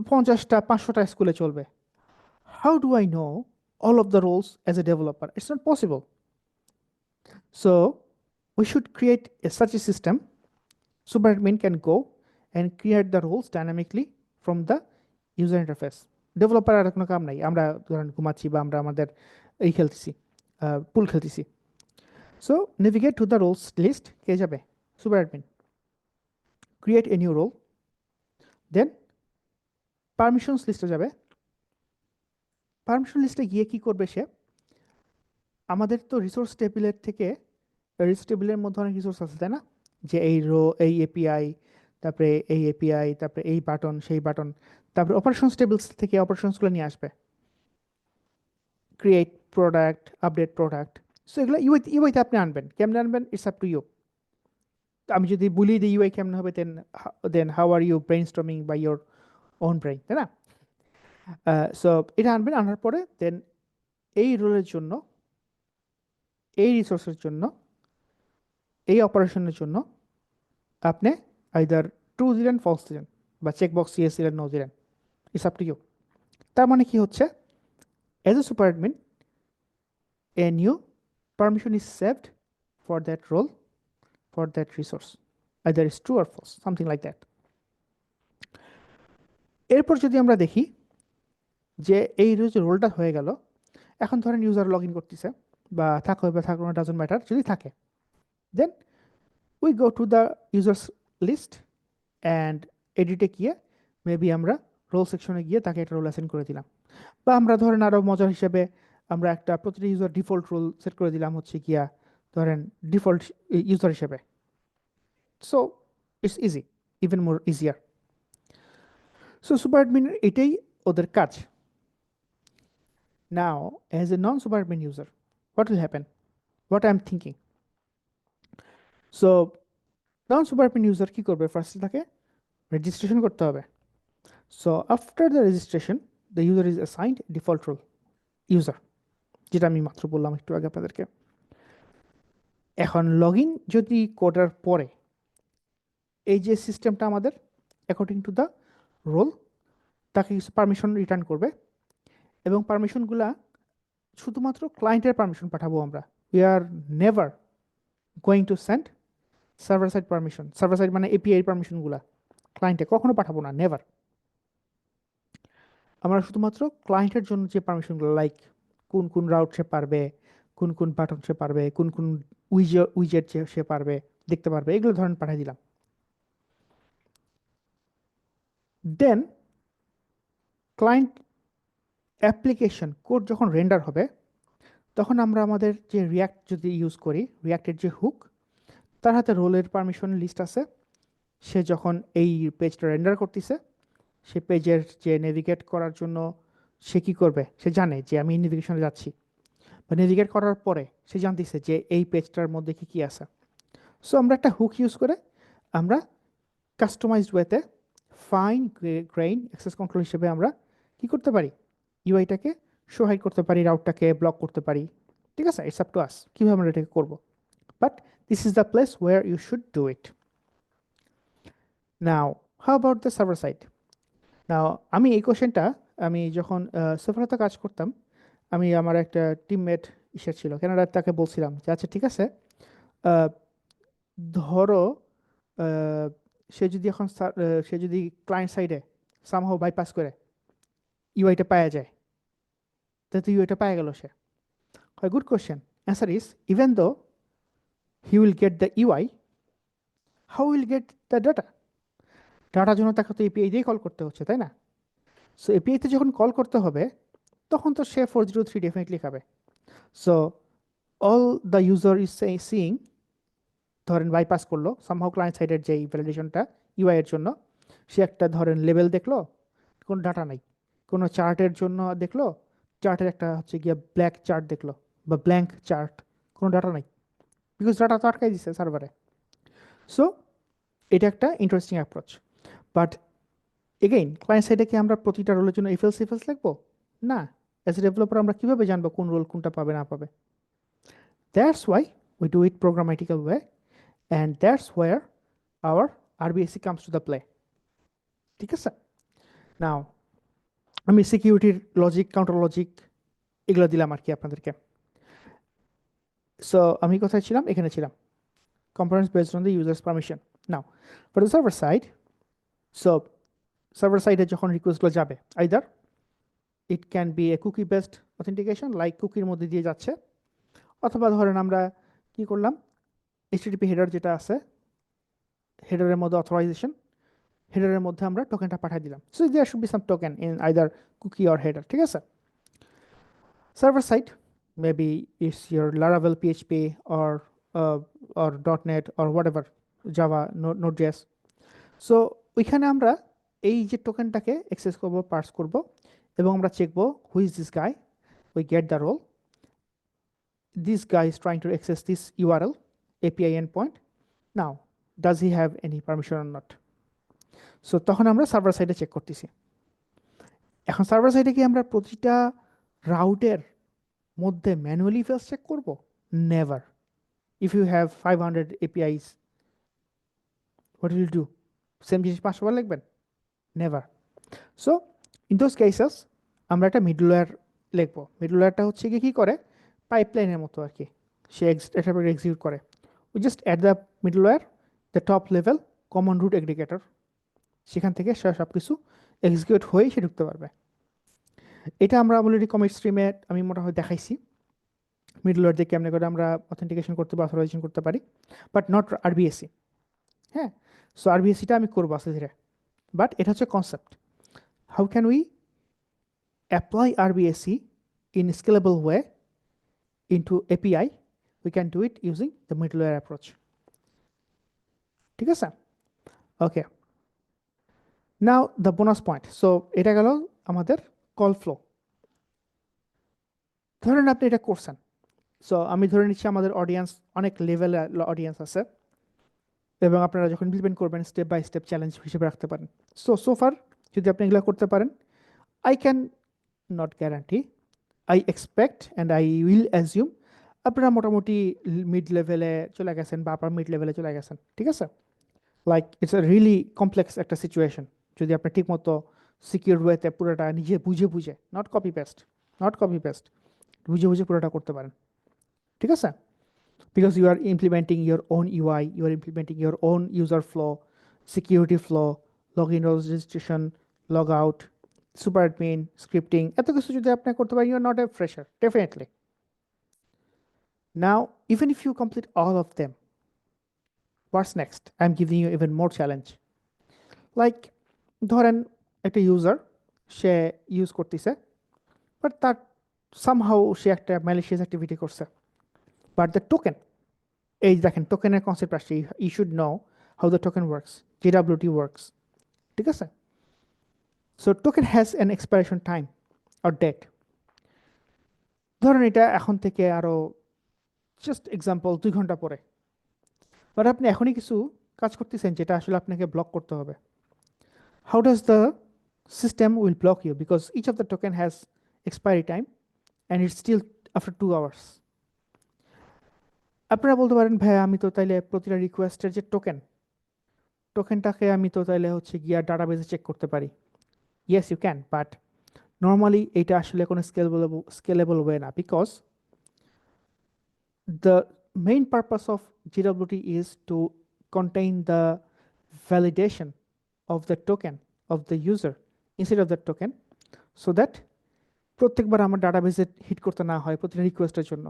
50টা 500টা স্কুলে চলবে। How do I know all of the roles as a developer? It's not possible. So we should create such a system. Super admin can go and create the roles dynamically from the user interface. Developer আর কোনো কাম নাই, আমরা ধরেন ঘুমাচ্ছি বা আমরা আমাদের এই খেলতেছি, পুল খেলতেছি। So navigate to the roles list, কে যাবে? Super admin. Create a new role, then permissions list যাবে। পারমিশন লিস্টে গিয়ে কি করবে সে? আমাদের তো রিসোর্স টেবিলের থেকে, রিসোর্স টেবিলের মধ্যে অনেক রিসোর্স আছে, তাই না? যে এই রো, এই এপিআই, তারপরে এই এপিআই, তারপরে এই বাটন, সেই বাটন, তারপরে অপারেশনস টেবিলস থেকে অপারেশনসগুলো নিয়ে আসবে। Create product, update product, so এগুলো ইউআইতে আপনি আনবেন। কেমনে আনবেন? It's up to you. আমি যদি বলি যে ইউআই কেমনে হবে, then how are you brainstorming by your own brain, তাই না? সো এটা আনবেন, আনার পরে দেন এই রোলের জন্য, এই রিসোর্সের জন্য, এই অপারেশনের জন্য আপনি আইদার ট্রু দিলেন, ফলস দিলেন, বা চেকবক্স ইয়েস দিলেন, নো দিলেন, ইটস আপ টু ইউ। তার মানে কি হচ্ছে? As a super admin, a new permission is saved for that role, for that resource, either is true or false, something like that. এরপর যদি আমরা দেখি যে এই যে রোলটা হয়ে গেল, এখন ধরেন ইউজার লগ ইন করতেছে বা থাকো বা থাকো না, ডাজন্ট ম্যাটার, যদি থাকে then we go to the users list and এডিটে গিয়ে মেবি আমরা রোল সেকশনে গিয়ে তাকে একটা রোল অ্যাসাইন করে দিলাম, বা আমরা ধরেন আরও মজার হিসেবে আমরা একটা প্রতিটা ইউজার ডিফল্ট রোল সেট করে দিলাম হচ্ছে গিয়া ধরেন ডিফল্ট ইউজার হিসেবে। So it's easy, even more easier. So super অ্যাডমিনের এটাই ওদের কাজ। Now as a non super admin user what will happen, what I am thinking. So non super admin user কী করবে, ফার্স্টে তাকে রেজিস্ট্রেশন করতে হবে। So after the registration the user is assigned default role user, যেটা আমি মাত্র বললাম একটু আগে আপনাদেরকে। এখন লগ ইন যদি করার পরে এই যে সিস্টেমটা আমাদের অ্যাকর্ডিং টু দ্য রোল তাকে কিছু পারমিশন রিটার্ন করবে, এবং পারমিশনগুলা শুধুমাত্র ক্লায়েন্টের পারমিশন পাঠাবো আমরা। We are never going to send server side permission, server side মানে এপিআই পারমিশনগুলা ক্লায়েন্টে কখনো পাঠাবো না, নেভার। আমরা শুধুমাত্র ক্লায়েন্টের জন্য যে পারমিশনগুলো, লাইক কোন কোন রাউট সে পারবে, কোন কোন বাটন সে পারবে, কোন কোন উইজেট সে পারবে দেখতে পারবে, এগুলো ধরেন পাঠিয়ে দিলাম। দেন ক্লায়েন্ট অ্যাপ্লিকেশন কোড যখন রেন্ডার হবে তখন আমরা আমাদের যে রিয়াক্ট যদি ইউজ করি, রিয়াক্টের যে হুক, তার হাতে রোলের পারমিশন লিস্ট আছে। সে যখন এই পেজটা রেন্ডার করতেছে সে পেজের যে নেভিগেট করার জন্য সে কী করবে, সে জানে যে আমি নেভিগেশনে যাচ্ছি, বা নেভিগেট করার পরে সে জানতেছে যে এই পেজটার মধ্যে কী কী আছে। সো আমরা একটা হুক ইউজ করে আমরা কাস্টমাইজড ওয়েতে ফাইন গ্রেইন অ্যাক্সেস কন্ট্রোল হিসেবে আমরা কি করতে পারি, ইউআইটাকে শো হাইড করতে পারি, রাউটটাকে ব্লক করতে পারি। ঠিক আছে, ইটস আপ টু আস কীভাবে আমরা এটাকে করবো, but this is the place where you should do it. Now how about the server side. Now আমি এই কোশ্চেনটা আমি যখন সফলতা কাজ করতাম, আমি আমার একটা টিমমেট ইসে ছিল কেনাডার, তাকে বলছিলাম যে আচ্ছা ঠিক আছে, ধরো সে যদি এখন সে যদি ক্লায়েন্ট সাইডে সামহাও বাইপাস করে ইউআইটা পাওয়া যায়, তাহলে তো ইউআইটা পাওয়া গেল সে। Good question, answer is even though he will get the UI, how will get the data. ডাটার জন্য তাকে তো এপিআই দিয়েই কল করতে হচ্ছে, তাই না? সো এপিআইতে যখন কল করতে হবে তখন তো সে 403 ডেফিনেটলি খাবে। So all the user is seeing, ধরেন বাইপাস করলো সামহাও ক্লায়েন্ট সাইডের যেই ভ্যালিডেশনটা ইউআই এর জন্য, সে একটা ধরেন লেভেল দেখলো, কোনো ডাটা নাই, কোনো চার্টের জন্য দেখলো, চার্টের একটা হচ্ছে গিয়ে ব্ল্যাক চার্ট দেখলো বা ব্ল্যাঙ্ক চার্ট, কোনো ডাটা নাই, বিকজ ডাটা তো আটকাই দিচ্ছে সার্ভারে। সো এটা একটা interesting approach. But again client সাইডে কি আমরা প্রতিটা রোলের জন্য ইফেলস লিখবো? না। অ্যাজ এ ডেভেলপার আমরা কীভাবে জানবো কোন রোল কোনটা পাবে না পাবে? That's why we do it programmatical way, and that's where our RBAC comes to the play. ঠিক আছে, নাও আমি সিকিউরিটির লজিক, কাউন্টার লজিক এগুলো দিলাম আর কি আপনাদেরকে। সো আমি কোথায় ছিলাম? এখানে ছিলাম, components based on the user's permission. Now, for the server side, so server side যখন রিকোয়েস্টগুলো যাবে, either it can be a cookie based authentication, like কুকির মধ্যে দিয়ে যাচ্ছে, অথবা ধরেন আমরা কি করলাম, HTTP হেডার যেটা আছে, হেডারের মধ্যে অথরাইজেশন, হেডারের মধ্যে আমরা টোকেনটা পাঠিয়ে দিলাম। So there should be some token in either cookie or header. ঠিক আছে, server side maybe it's your Laravel PHP or .NET or whatever, Java, Node.JS. So ওইখানে আমরা এই যে টোকেনটাকে অ্যাক্সেস করব, পার্স করব, এবং আমরা চেকবো who is this guy, we get the role, this guy is trying to access this URL API endpoint, now does he have any permission or not. So তখন আমরা সার্ভার সাইডে চেক করতেছি। এখন সার্ভার সাইডে কি আমরা প্রতিটা রাউটের মধ্যে ম্যানুয়ালি ফার্স্ট চেক করব? Never. If you have 500 APIs, what will you do? Same জিনিস 500 বার লিখবেন? Never. So in those cases আমরা একটা মিডলওয়্যার লিখবো। মিডলওয়্যারটা হচ্ছে গিয়ে কী করে, পাইপলাইনের মতো আর কি, সে এটা এক্সিকিউট করে। We just at the middleware the top level common route aggregator, সেখান থেকে সে সব কিছু এক্সিকিউট হয়েই সে ঢুকতে পারবে। এটা আমরা অলরেডি কমিট স্ট্রিমে আমি মোটামুটি দেখাইছি মিডলওয়্যার দিয়ে কেমনে করে আমরা অথেন্টিকেশন করতে বা অথরাইজেশন করতে পারি, বাট নট আরবিএসি। হ্যাঁ, সো আরবিএসিটা আমি করবো আস্তে ধীরে, বাট এটা হচ্ছে concept. How can we apply RBAC in scalable way into API? We can do it using the middleware approach. ঠিক আছে? Okay. Now the bonus point. So এটা গেল আমাদের কল ফ্লো। ধরেন আপনি এটা করছেন, সো আমি ধরে নিচ্ছি আমাদের অডিয়েন্স অনেক লেভেল অডিয়েন্স আছে, এবং আপনারা যখন ইমপ্লিমেন্ট করবেন স্টেপ বাই স্টেপ চ্যালেঞ্জ হিসেবে রাখতে পারেন। সো ফার যদি আপনি এগুলো করতে পারেন, I can not guarantee, I expect and I will assume আপনারা মোটামুটি মিড লেভেলে চলে গেছেন বা আপার মিড লেভেলে চলে গেছেন। ঠিক আছে? Like it's a really complex একটা সিচুয়েশন, যদি আপনি ঠিকমতো সিকিউর ওয়েতে পুরোটা নিজে বুঝে নট কপি পেস্ট বুঝে পুরোটা করতে পারেন। ঠিক আছে? Because you are implementing your own UI, you are implementing your own user flow, security flow, login, registration, logout, super admin, scripting. এত কিছু যদি আপনি করতে পারেন, you are not a fresher, definitely. Now, even if you complete all of them, what's next? I'm giving you even more challenge. Like, ধরেন একটা user সে use করতেছে, but তার somehow সে একটা malicious activity করছে, but the token, এই দেখেন টোকেনের concept আসছে, you should know how the token works, JWT works. ঠিক আছে? So token has an expiration time or date. ধরেন এটা এখন থেকে আরো জাস্ট এক্সাম্পল 2 ঘন্টা পরে, বাট আপনি এখনই কিছু কাজ করতেছেন যেটা আসলে আপনাকে ব্লক করতে হবে। How does the system will block you? Because each of the token has expiry time and it's still after 2 hours. আপনারা বলতে পারেন ভাই আমি তো তাইলে প্রতিটা রিকোয়েস্টের যে টোকেনটাকে আমি তো তাইলে হচ্ছে গিয়া ডাটাবেসে চেক করতে পারি। Yes you can, but normally এটা আসলে কোনো স্কেলেবল ওয়ে না, because the main purpose of JWT is to contain the validation of the token of the user instead of the token, so that প্রত্যেকবার আমার ডাটাবেসে hit করতে না হয় প্রতিটা রিকোয়েস্টের জন্য।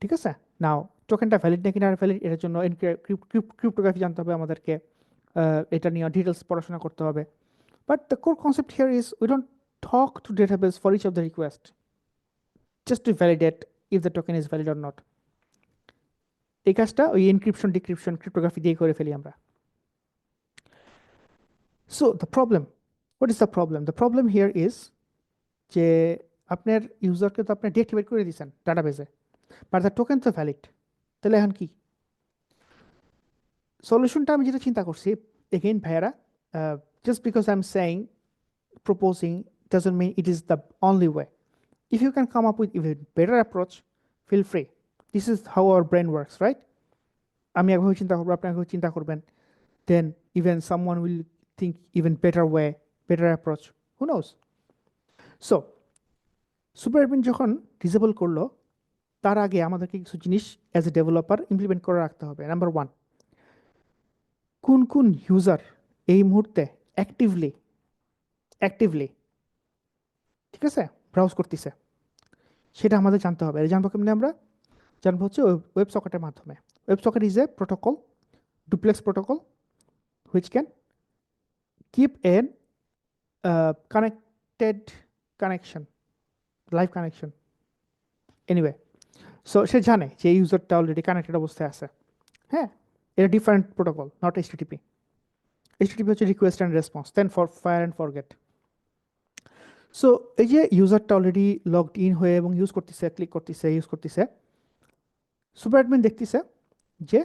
ঠিক আছে? নাও টোকেনটা ভ্যালিড নাকি না ভ্যালিড, এটার জন্য ক্রিপ্টোগ্রাফি জানতে হবে আমাদেরকে, এটা নিয়ে ডিটেলস পড়াশোনা করতে হবে। But the core concept here is we don't talk to database for each of the request just to validate if the token is valid or not. এই কাজটা ওই এনক্রিপশন ডিক্রিপশন ক্রিপ্টোগ্রাফি দিয়ে করে ফেলি আমরা। So the problem, what is the problem? The problem here is যে আপনার ইউজারকে তো আপনি ডিঅ্যাক্টিভেট করে দিয়েছেন ডাটাবেসে, বাট দ্য টোকেন তো ভ্যালিড। তাহলে এখন কি সলিউশনটা? আমি যেটা চিন্তা করছি, এগেইন ভাইয়ারা, just because I am saying proposing doesn't mean it is the only way. If you can come up with even better approach, feel free. This is how our brain works, right? আমি একভাবে চিন্তা করবো, আপনি একভাবে চিন্তা করবেন, then even someone will think even better way, better approach. Who knows? So, super admin যখন disable করলো, তার আগে আমাদেরকে কিছু জিনিস অ্যাজ এ ডেভেলপার ইমপ্লিমেন্ট করে রাখতে হবে। নাম্বার 1, কোন ইউজার এই মুহূর্তে অ্যাক্টিভলি ঠিক আছে ব্রাউজ করতেছে সেটা আমাদের জানতে হবে। জানবো কেমনি? আমরা জানবো হচ্ছে ওয়েব সকেটের মাধ্যমে। Web socket is a protocol, duplex protocol, which can keep an connection, live connection. Anyway, so সে জানে যে ইউজারটা অলরেডি কানেক্টেড অবস্থায় আছে। হ্যাঁ, এটা different protocol, not HTTP। HTTP হচ্ছে request and response, then for fire and forget. So এই যে ইউজারটা অলরেডি লগড ইন হয়ে এবং ইউজ করতেছে, ইউজ করতেছে, সুপার অ্যাডমিন দেখতেছে যে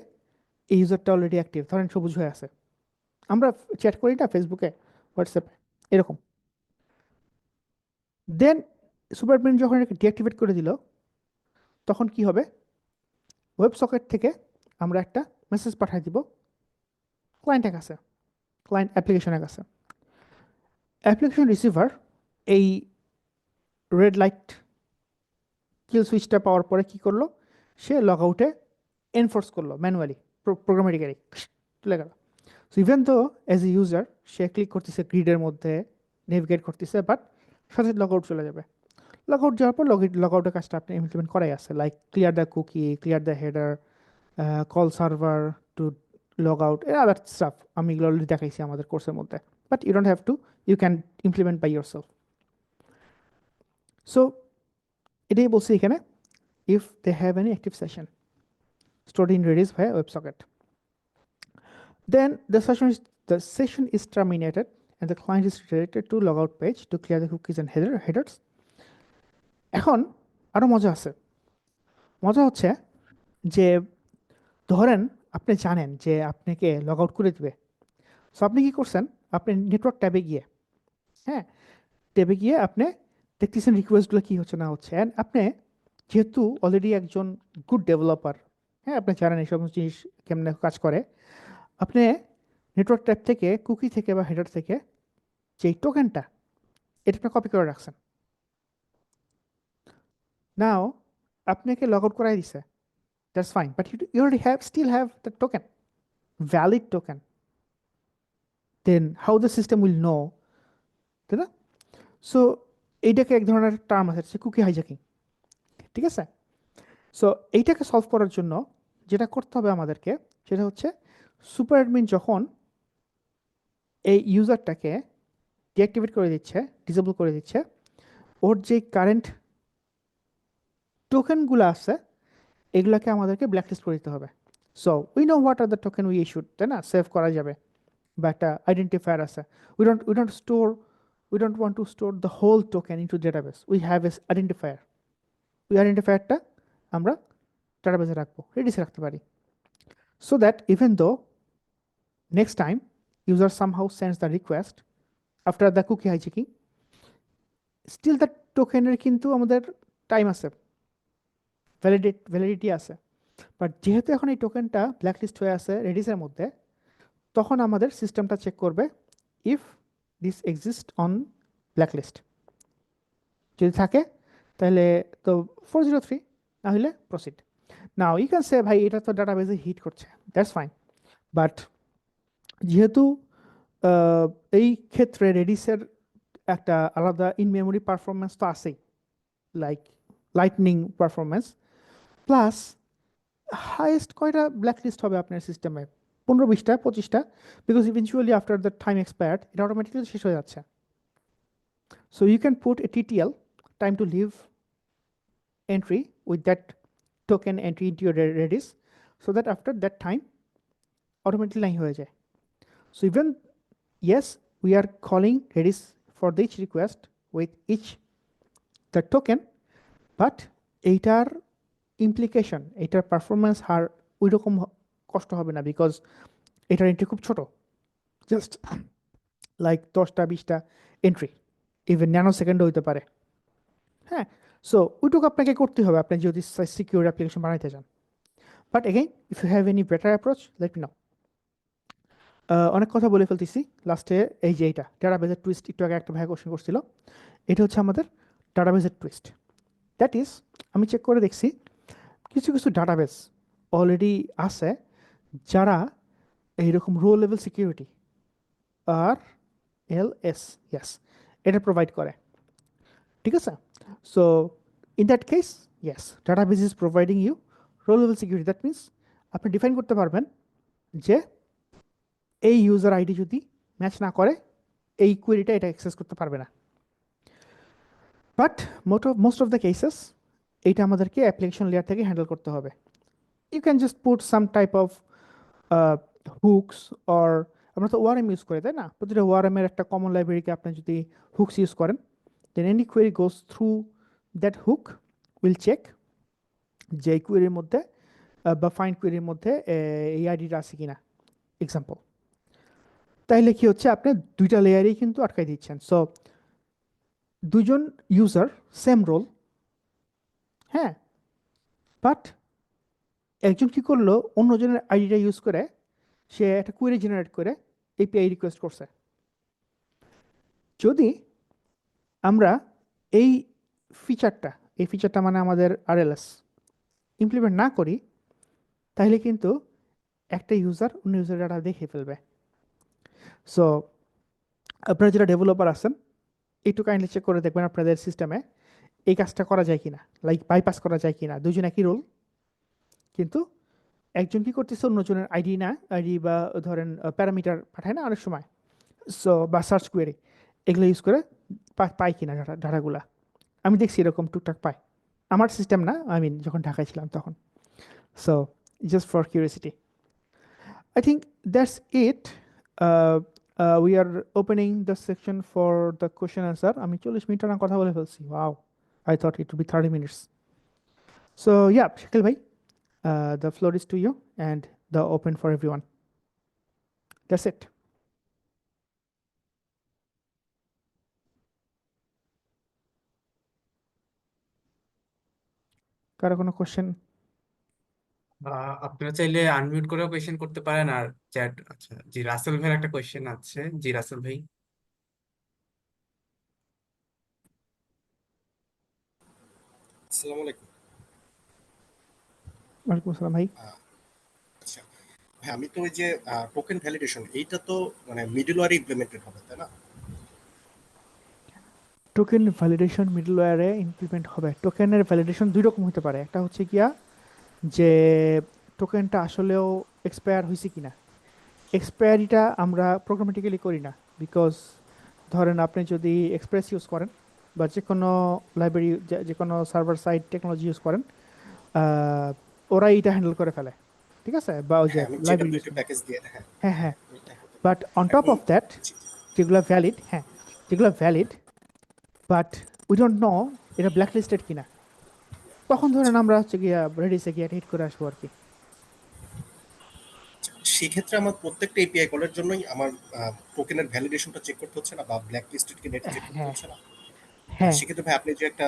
এই ইউজারটা অলরেডি অ্যাক্টিভ, ধরেন সবুজ হয়ে আছে। আমরা চ্যাট করি না ফেসবুকে, হোয়াটসঅ্যাপে, এরকম। দেন সুপার অ্যাডমিন যখন এটাকে ডিঅ্যাক্টিভেট করে দিল, তখন কি হবে? ওয়েব সকেট থেকে আমরা একটা মেসেজ পাঠিয়ে দিব ক্লায়েন্টের কাছে, ক্লায়েন্ট অ্যাপ্লিকেশনের কাছে। অ্যাপ্লিকেশন রিসিভার এই রেড লাইট কিল সুইচটা পাওয়ার পরে কি করলো? সে লগ আউটে এনফোর্স করলো ম্যানুয়ালি, প্রোগ্রামেটিক্যালি চলে গেল। সো ইভেন তো as a user say click করতেছে গ্রিডের মধ্যে, নেভিগেট করতেছে, বাট সাথে লগ আউট চলে যাবে। লগ আউট যাওয়ার পর লগ আউটের কাজটা আপনি ইমপ্লিমেন্ট করাই আছে, like clear the cookie, clear the header, call server to log out, এর আদার স্টাফ আমি এগুলো অলরেডি দেখাইছি আমাদের কোর্সের মধ্যে, but you don't have to, you can implement by yourself. So এটাই বলছি এখানে, if they have any active session stored in Redis via WebSocket. Then the session is terminated and the client is redirected to logout page to clear the cookies and headers. এখন আরো মজা আছে, মজা হচ্ছে যে ধরেন আপনি জানেন যে আপনাকে লগ আউট করে দিবে, সো আপনি কি করছেন, আপনি নেটওয়ার্ক ট্যাবে গিয়ে, হ্যাঁ, ট্যাবে গিয়ে আপনি দেখতেছেন রিকোয়েস্টগুলো কি হচ্ছে না হচ্ছে, অ্যান্ড আপনি যেহেতু অলরেডি একজন গুড ডেভেলপার, হ্যাঁ, আপনি জানেন এই সমস্ত জিনিস কেমনে কাজ করে, আপনি নেটওয়ার্ক ট্যাব থেকে, কুকি থেকে বা হেডার থেকে যে টোকেনটা, এটা আপনি কপি করে রাখছেন। নাও আপনাকে লগ আউট করাই দিছে, that's fine, but you already still have the token, valid token. Then how the system will know, তাই না? সো এইটাকে এক ধরনের টার্ম আছে, কুকি হাইজ্যাকিং, ঠিক আছে? সো এইটাকে সলভ করার জন্য যেটা করতে হবে আমাদেরকে, সেটা হচ্ছে সুপার অ্যাডমিন যখন এই ইউজারটাকে ডিঅ্যাক্টিভেট করে দিচ্ছে, ডিসেবল করে দিচ্ছে, ওর যে কারেন্ট টোকেনগুলো আছে এগুলোকে আমাদেরকে ব্ল্যাকলিস্ট করে দিতে হবে। So we know what are the token we issued, তাই না? সেভ করা যাবে, বা একটা আইডেন্টিফায়ার আছে। We don't want to store the whole token into database, we have as identifier. ওই আইডেন্টিফায়ারটা আমরা ডেটাবেসে রাখবো, রেডিসে রাখতে পারি, so that even though next time user somehow sends the request after the cookie hijacking, still the টোকেনের কিন্তু আমাদের টাইম আছে, ভ্যালিডিটি আছে, বাট যেহেতু এখন এই টোকেনটা ব্ল্যাকলিস্ট হয়ে আছে রেডিসের মধ্যে, তখন আমাদের সিস্টেমটা চেক করবে if this exist on blacklist, যদি থাকে তাহলে তো 403, না হলে proceed. Now you can say ভাই এটা তো ডাটাবেসে হিট করছে, দ্যাটস ফাইন, বাট যেহেতু এই ক্ষেত্রে রেডিসের একটা আলাদা ইন মেমোরি পারফরমেন্স তো আছেই, like lightning performance, plus highest কয়টা ব্ল্যাকলিস্ট হবে আপনার সিস্টেমে, 15-20টা 25টা, because eventually after the time expired এটা অটোমেটিক্যালি শেষ হয়ে যাচ্ছে। So you can put a TTL, time to live entry, with that token entry into your Redis, so that after that time automatically line হয়ে যায়। So even yes, we are calling Redis for each request with each the token, but এইটার implication, এইটার performance হার ওই রকম কষ্ট হবে না, because এটার এন্ট্রি খুব ছোট, জাস্ট লাইক 10টা 20টা এন্ট্রি, ইভেন ন্যানো সেকেন্ডও হইতে পারে, হ্যাঁ। সো ওইটুকু আপনাকে করতে হবে আপনি যদি সিকিউর অ্যাপ্লিকেশন বানাইতে চান। But again, if you have any better approach, let me know. অনেক কথা বলে ফেলতেছি লাস্টে, এই যে এইটা ডাটাবেজের টুইস্ট, একটু আগে একটা ভাই কোশ্চেন করছিল, এটা হচ্ছে আমাদের ডাটাবেজের টুইস্ট। দ্যাট ইজ, আমি চেক করে দেখছি কিছু কিছু ডাটাবেস অলরেডি আছে যারা এইরকম row level security, RLS, yes, এটা প্রোভাইড করে, ঠিক আছে? So in that case, yes, database is providing you row level security. That means আপনি ডিফাইন করতে পারবেন যে এই ইউজার আইডি যদি ম্যাচ না করে, এই কোয়েরিটা এটা অ্যাক্সেস করতে পারবে না। But most of the cases এইটা আমাদেরকে অ্যাপ্লিকেশন লেয়ার থেকে হ্যান্ডেল করতে হবে। You can just put some type of hooks, or আমরা তো ওআরএম ইউজ করি, তাই না? প্রতিটা ওআরএমের একটা কমন লাইব্রেরিকে আপনি যদি হুকস ইউজ করেন, then any query goes through that hook, will check যে এই কোয়েরির মধ্যে বা ফাইন্ড কোয়েরির মধ্যে এই আইডিটা আছে কিনা, এক্সাম্পল। তাইলে কি হচ্ছে, আপনি দুইটা লেয়ারেই কিন্তু আটকাই দিচ্ছেন। সো দুজন ইউজার, সেম রোল, হ্যাঁ, বাট একজন কি করলো, অন্যজনের আইডিটা ইউজ করে সে একটা কোয়েরি জেনারেট করে এপিআই রিকোয়েস্ট করছে। যদি আমরা এই ফিচারটা মানে আমাদের RLS ইমপ্লিমেন্ট না করি, তাহলে কিন্তু একটা ইউজার অন্য ইউজার ডাটা দেখে ফেলবে। সো আপনারা যারা ডেভেলপার আছেন, একটু কাইন্ডলি চেক করে দেখবেন আপনাদের সিস্টেমে এই কাজটা করা যায় কিনা, লাইক বাইপাস করা যায় কিনা। দুজন একই রোল, কিন্তু একজন কি করতেছে অন্যজনের আইডি না, আইডি বা ধরেন প্যারামিটার পাঠায় না অনেক সময়, সো বা সার্চ কোয়েরি, এগুলো ইউজ করে পায় কিনা ডাটাগুলা। আমি দেখছি এরকম টুকটাক পায়। আমার সিস্টেম না, আই মিন যখন ঢাকায় ছিলাম তখন। So just for curiosity, I think that's it. We are opening the section for the question answer. আমি 40 মিনিট না কথা বলে ফেলছি। Wow. I thought it would be 30 minutes. So yeah, Shakil bhai, the floor is to you and the open for everyone. That's it. কারো কোনো question? আপনারা চাইলে unmute করেও কোয়েশ্চেন করতে পারেন আর চ্যাট। আচ্ছা, জি রাসেল ভাইয়ের একটা কোয়েশ্চেন আছে। জি রাসেল ভাই। আসসালামু আলাইকুম। ওয়ালাইকুম আসসালাম ভাই। আচ্ছা ভাই, আমি তো ওই যে টোকেন ভ্যালিডেশন এইটা তো মানে মিডলওয়্যারে ইমপ্লিমেন্টেড হবে তাই না? টোকেন ভ্যালিডেশন মিডলওয়্যারে ইমপ্লিমেন্ট হবে। টোকেনের ভ্যালিডেশন দুই রকম হতে পারে। একটা হচ্ছে গিয়া যে টোকেনটা আসলেও এক্সপায়ার হয়েছে কিনা। এক্সপায়ারিটা আমরা প্রোগ্রামেটিক্যালি করি না, বিকজ ধরেন আপনি যদি এক্সপ্রেস ইউজ করেন বা যে কোনো লাইব্রেরি, যে কোনো সার্ভার সাইড টেকনোলজি ইউজ করেন, ওরা এটা হ্যান্ডেল করে ফেলে, ঠিক আছে, বা ওই যে হ্যাঁ, আমি লাইব্রেরি ইউজ জেডব্লিউটি করেন। প্যাকেজ দিয়ে, হ্যাঁ হ্যাঁ হ্যাঁ, এটা হতে পারে। বাট অন টপ এখন অফ দ্যাট জি, যেগুলো ভ্যালিড, হ্যাঁ যেগুলো valid, but we don't know এটা ব্ল্যাক লিস্টেড কিনা, তখন ধরেন আমরা হচ্ছে গিয়া রেডিসে গিয়ে হিট করে আসবো আর কি। সেক্ষেত্রে আমার প্রত্যেকটা এপিআই কলের জন্যই আমার টোকেনের ভ্যালিডেশনটা চেক করতে হচ্ছে না, বা ব্ল্যাক লিস্টেড কি এটা চেক করতে হ্যাঁ হচ্ছে না? হ্যাঁ, সেক্ষেত্রে ভাই আপনি যে একটা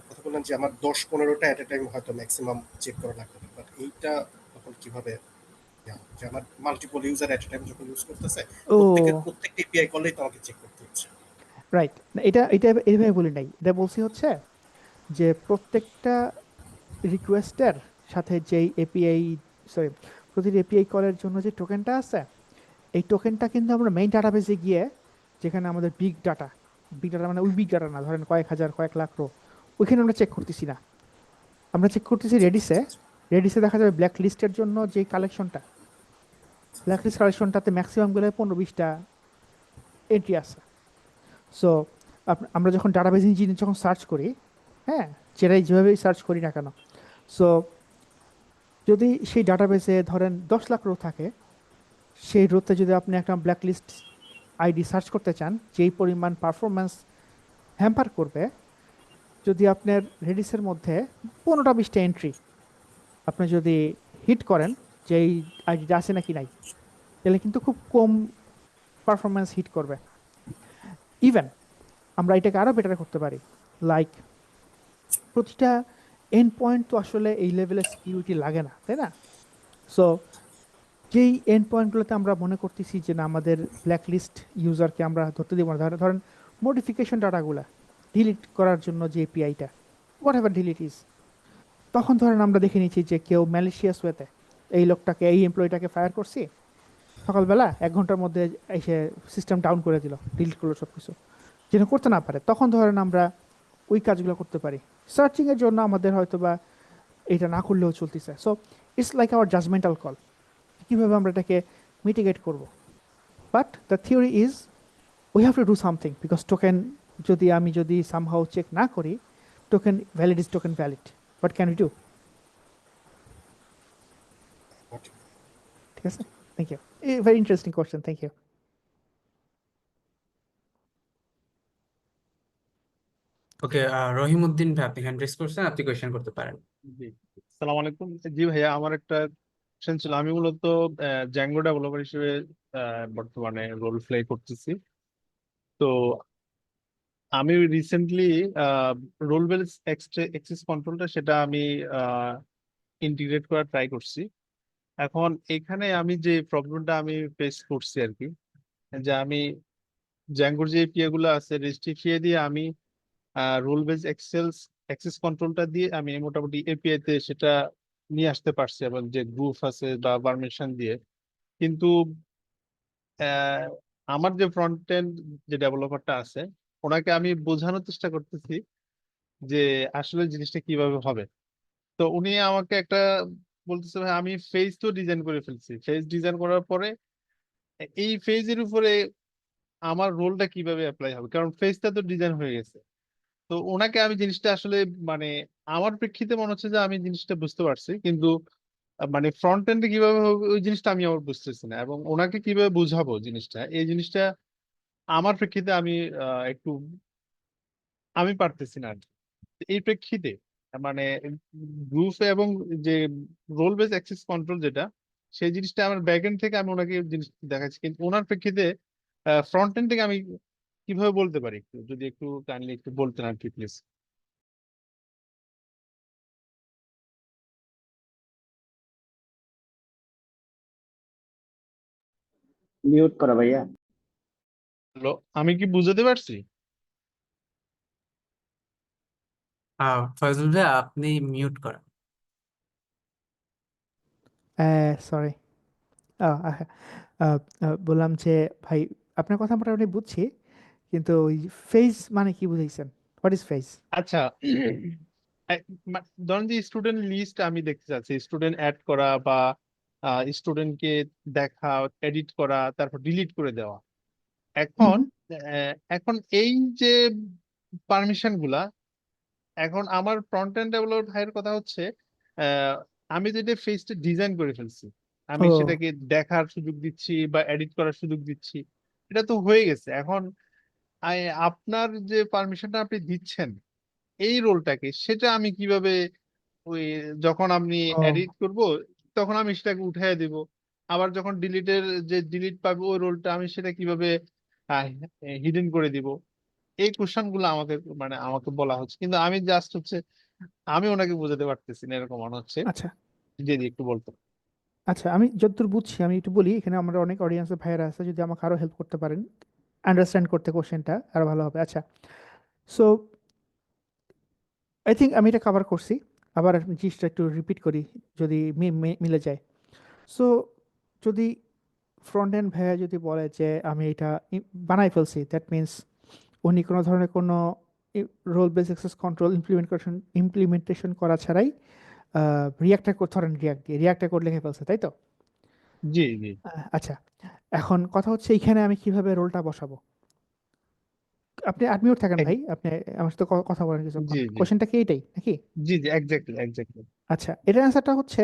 কথা বললেন যে আমার 10-15টা এট এ টাইম হয়তো ম্যাক্সিমাম চেক করা লাগবে, বাট এইটা তখন কিভাবে যে আমার মাল্টিপল ইউজার এট এ টাইম যখন ইউজ করতেছে ও প্রত্যেকটা এপিআই কলেই তো আমাকে চেক করতে হচ্ছে। রাইট, এটা এটা এইভাবে বলি নাই, এটা বলছি হচ্ছে যে প্রত্যেকটা রিকোয়েস্টের সাথে যেই এপিআই, সরি, প্রতিটি এপিআই কলের জন্য যে টোকেনটা আছে, এই টোকেনটা কিন্তু আমরা মেইন ডাটাবেসে গিয়ে, যেখানে আমাদের বিগ ডাটা মানে ওই বিগ ডাটা না, ধরেন কয়েক হাজার কয়েক লাখ রো, ওইখানে আমরা চেক করতেছি না, আমরা চেক করতেছি আচ্ছা আচ্ছা রেডিসে। আচ্ছা রেডিসে দেখা যাবে ব্ল্যাক লিস্টের জন্য যে কালেকশনটা, ব্ল্যাক লিস্ট কালেকশনটাতে ম্যাক্সিমামগুলো 15-20টা এন্ট্রি আছে। সো আমরা যখন ডাটাবেস ইঞ্জিনে যখন সার্চ করি, হ্যাঁ, যেভাবেই সার্চ করি না কেন, সো যদি সেই ডাটাবেসে ধরেন 10 লাখ রো থাকে, সেই রোতে যদি আপনি একটা ব্ল্যাক লিস্ট আইডি সার্চ করতে চান যেই পরিমাণ পারফরমেন্স হ্যাম্পার করবে, যদি আপনার রেডিসের মধ্যে 15টা-20টা এন্ট্রি আপনি যদি হিট করেন যে এই আইডিটা আছে নাকি নাই, তাহলে কিন্তু খুব কম পারফরমেন্স হিট করবে। ইভেন আমরা এটাকে আরও বেটার করতে পারি, লাইক প্রতিটা এন্ড পয়েন্ট তো আসলে এই লেভেলের সিকিউরিটি লাগে না, তাই না? সো যেই এন্ড পয়েন্টগুলোতে আমরা মনে করতেছি যে না আমাদের ব্ল্যাক লিস্ট ইউজারকে আমরা ধরতে দেবো না, ধরেন মডিফিকেশন ডাটাগুলো ডিলিট করার জন্য যে এপিআইটা, হোয়াট এভার ডিলিট ইজ, তখন ধরেন আমরা দেখে নিচ্ছি যে কেউ ম্যালিশিয়াস ওয়েতে এই লোকটাকে, এই এমপ্লয়িটাকে ফায়ার করছি, সকালবেলা 1 ঘন্টার মধ্যে এসে সিস্টেম ডাউন করে দিল, ডিলিট করলো সব কিছু, যেন করতে না পারে, তখন ধরেন আমরা ওই কাজগুলো করতে পারি। সার্চিংয়ের জন্য আমাদের হয়তো বা এটা না করলেও চলতেছে। So it's like our judgemental call, কীভাবে আমরা এটাকে মিটিগেট করব। But the theory is we have to do something, because token আমি যদি সামহাউ চেক না করি, token valid is token valid, but can we do? Okay. ঠিক আছে, thank you, very interesting question, thank you. Okay, Rahimuddin ভাই আপনি hand raise করছেন, আপনি কোয়েশ্চেন করতে পারেন। জি, সালাম আলাইকুম। জি ভাইয়া, আমার একটা কোশ্চেন ছিল। আমি মূলত জ্যাঙ্গো ডেভেলপার হিসেবে বর্তমানে রোল প্লে করতেছি। তো আমি রিসেন্টলি রোল বেস অ্যাক্সেস কন্ট্রোলটা সেটা আমি ইন্টিগ্রেট করার ট্রাই করছি। এখন এখানে আমি যে প্রবলেমটা আমি ফেস করছি আর কি, যে আমি জ্যাঙ্গোর যে এপিআই গুলো আছে রেস্ট্রিক্ট দিয়ে আমি রোল বেস অ্যাক্সেস কন্ট্রোলটা দিয়ে আমি মোটামুটি এপিআই তে সেটা নিয়ে আসতে পারছি, এবং যে গ্রুপ আছে বা পারমিশন দিয়ে। কিন্তু আহ, আমার যে ফ্রন্ট এন্ড যে ডেভেলপারটা আছে, ওনাকে আমি বোঝানোর চেষ্টা করতেছি যে আসলে জিনিসটা কিভাবে হবে। তো উনি আমাকে একটা বলতেছে, ভাই আমি ফেজ তো ডিজাইন করে ফেলছি, ফেজ ডিজাইন করার পরে এই ফেজের উপরে আমার রোলটা কিভাবে অ্যাপ্লাই হবে, কারণ ফেজটা তো ডিজাইন হয়ে গেছে। তো ওনাকে আমি জিনিসটা আসলে মানে আমার প্রেক্ষিতে মনে হচ্ছে যে আমি জিনিসটা বুঝতে পারছি, কিন্তু মানে ফ্রন্ট এন্ডে কিভাবে হবে ওই জিনিসটা আমি আবার বুঝতেছি না, এবং ওনাকে কিভাবে বুঝাবো জিনিসটা, এই জিনিসটা আমার প্রেক্ষিতে আমি একটু আমি পারতেছি না আর কি। এই প্রেক্ষিতে মানে গ্রুপ এবং যে রোল বেস অ্যাক্সেস কন্ট্রোল যেটা, সেই জিনিসটা আমার ব্যাক এন্ড থেকে আমি ওনাকে জিনিস দেখাচ্ছি, কিন্তু ওনার প্রেক্ষিতে ফ্রন্ট এন্ড থেকে আমি কিভাবে বলতে পারি, একটু যদি একটু কাইন্ডলি একটু বলতেন আর কি প্লিজ। মিউট করা ভাইয়া। হ্যালো, আমি কি বুঝাতে পারছি? ফয়জুল ভাই আপনি মিউট করেন। সরি, বললাম যে ভাই আপনার কথা মোটামুটি বুঝছি, কিন্তু ওই ফেজ মানে কি বুঝাইছেন? What is phase? আচ্ছা, ধরেন যে স্টুডেন্ট লিস্ট আমি দেখতে চাচ্ছি, স্টুডেন্ট অ্যাড করা বা স্টুডেন্টকে দেখা, এডিট করা, তারপর ডিলিট করে দেওয়া। এখন এখন এই যে পারমিশন গুলা, এখন আমার ফ্রন্ট এন্ড ডেভেলপার ভাইয়ের কথা হচ্ছে আহ, আমি যেটা ফেসটা ডিজাইন করে ফেলছি, আমি ও সেটাকে দেখার সুযোগ দিচ্ছি বা এডিট করার সুযোগ দিচ্ছি, এটা তো হয়ে গেছে। এখন আপনার যে পারমিশনটা আপনি দিচ্ছেন এই রোলটাকে, সেটা আমি কিভাবে ওই যখন আমি ও এডিট করব তখন আমি সেটাকে উঠিয়ে দিব, আবার যখন ডিলিটের যে ডিলিট পাবে ওই রোলটা আমি সেটা কিভাবে হিডেন করে দিব, এই কোশ্চেন গুলো আমাকে মানে আমাকে বলা হচ্ছে, কিন্তু আমি জাস্ট হচ্ছে আমি ওনাকে বোঝাতে পারতেছি না, এরকম মনে হচ্ছে। আচ্ছা যদি একটু বলতো। আচ্ছা, আমি যতদূর বুঝছি আমি একটু বলি, এখানে আমরা অনেক অডিয়েন্সের ভাইয়েরা আছে, যদি আমাকে আরো হেল্প করতে পারেন আন্ডারস্ট্যান্ড করতে কোশ্চেনটা আরো ভালো হবে। আচ্ছা, সো আই থিঙ্ক আমি এটা কভার করছি, আবার জিনিসটা একটু রিপিট করি যদি মিলে যায়। সো যদি ফ্রন্ট এন্ড ভাইয়া যদি বলে যে আমি এটা বানাই ফেলছি, দ্যাট মিনস উনি কোনো ধরনের কোনো role base access control implementation করা ছাড়াই রিয়াক্টটা ধরেন রিয়াক্টটা কোড লিখে ফেলছে, তাই তো? জি জি আচ্ছা, এখন কথা হচ্ছে এইখানে আমি কিভাবে রোলটা বসাবো? আপনি আনমিউট থাকেন এক- ভাই, আপনি আমার সাথে কথা বলেন কিছুক্ষণ। জি জি কোশ্চেনটা কি এইটাই নাকি? জি জি এক্স্যাক্টলি এক্স্যাক্টলি। আচ্ছা, এটার অ্যান্সারটা হচ্ছে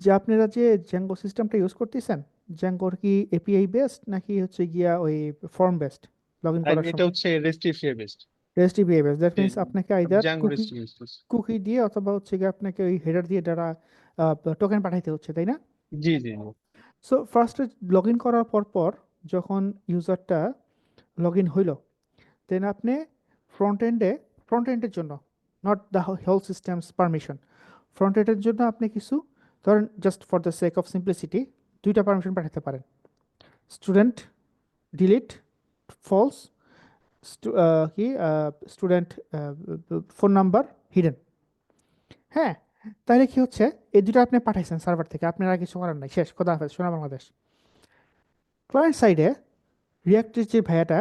যে আপনারা যে জ্যাঙ্গো সিস্টেমটা ইউজ করতেছেন, জ্যাঙ্গোর কি এপিআই বেসড নাকি হচ্ছে গিয়া ওই ফর্ম বেসড লগ ইন করার এটা সময়? হচ্ছে restrict based. Rest API based, that means আপনাকে either Django cookie restrict. Cookie দিয়ে অথবা হচ্ছে গিয়ে আপনাকে ওই হেডার দিয়ে দ্বারা টোকেন পাঠাইতে হচ্ছে, তাই না? জি জি সো ফার্স্টে লগ ইন করার পর যখন ইউজারটা লগ ইন হইল, দেন আপনি ফ্রন্ট এন্ডে ফ্রন্ট এন্ডের জন্য, not the whole systems permission, front এন্ডের জন্য আপনি কিছু ধরেন just for the sake of simplicity দুইটা পারমিশন পাঠাতে পারেন: স্টুডেন্ট ডিলিট ফলস, কি স্টুডেন্ট ফোন নাম্বার হিডেন। হ্যাঁ, তাহলে কি হচ্ছে, এই দুটো আপনি পাঠাইছেন সার্ভার থেকে, আপনার আর কিছু করার নাই, শেষ, খোদা হাফেজ, সোনা বাংলাদেশ। ক্লায়েন্ট সাইডে রিয়াক্টের যে ভাইয়াটা,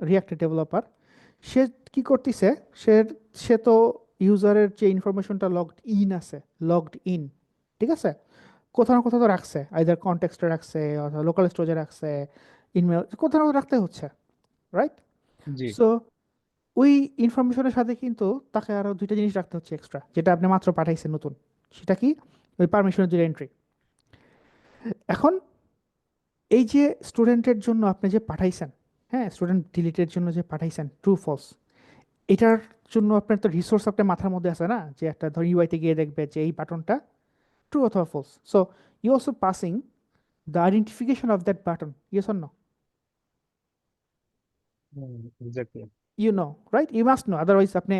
রিয়াক্টের ডেভেলপার, সে কি করতেছে, সে সে তো ইউজারের যে ইনফরমেশনটা লগড ইন আছে, লগড ইন, ঠিক আছে, কোথাও না কোথাও তো রাখছে, আইদার কনটেক্সটে রাখছে অথবা লোকাল স্টোরেজে রাখছে, ইনমেল কোথাও না কোথাও রাখতে হচ্ছে, রাইট? জি সো ওই ইনফরমেশনের সাথে কিন্তু তাকে আরও দুইটা জিনিস রাখতে হচ্ছে এক্সট্রা, যেটা আপনি মাত্র পাঠাইছেন নতুন, সেটা কি? ওই পারমিশনের দুটো এন্ট্রি। এখন এই যে স্টুডেন্টের জন্য আপনি যে পাঠাইছেন, হ্যাঁ, স্টুডেন্ট ডিলিটের জন্য যে পাঠাইছেন ট্রু ফলস, এটার জন্য আপনার তো রিসোর্স আপনার মাথার মধ্যে আছে না, যে একটা ধর ইউআইতে গিয়ে দেখবে যে এই বাটনটা ট্রু অথবা false. So you also passing the identification of that button, yes or no? Exactly. You know, right? You must know, otherwise আপনি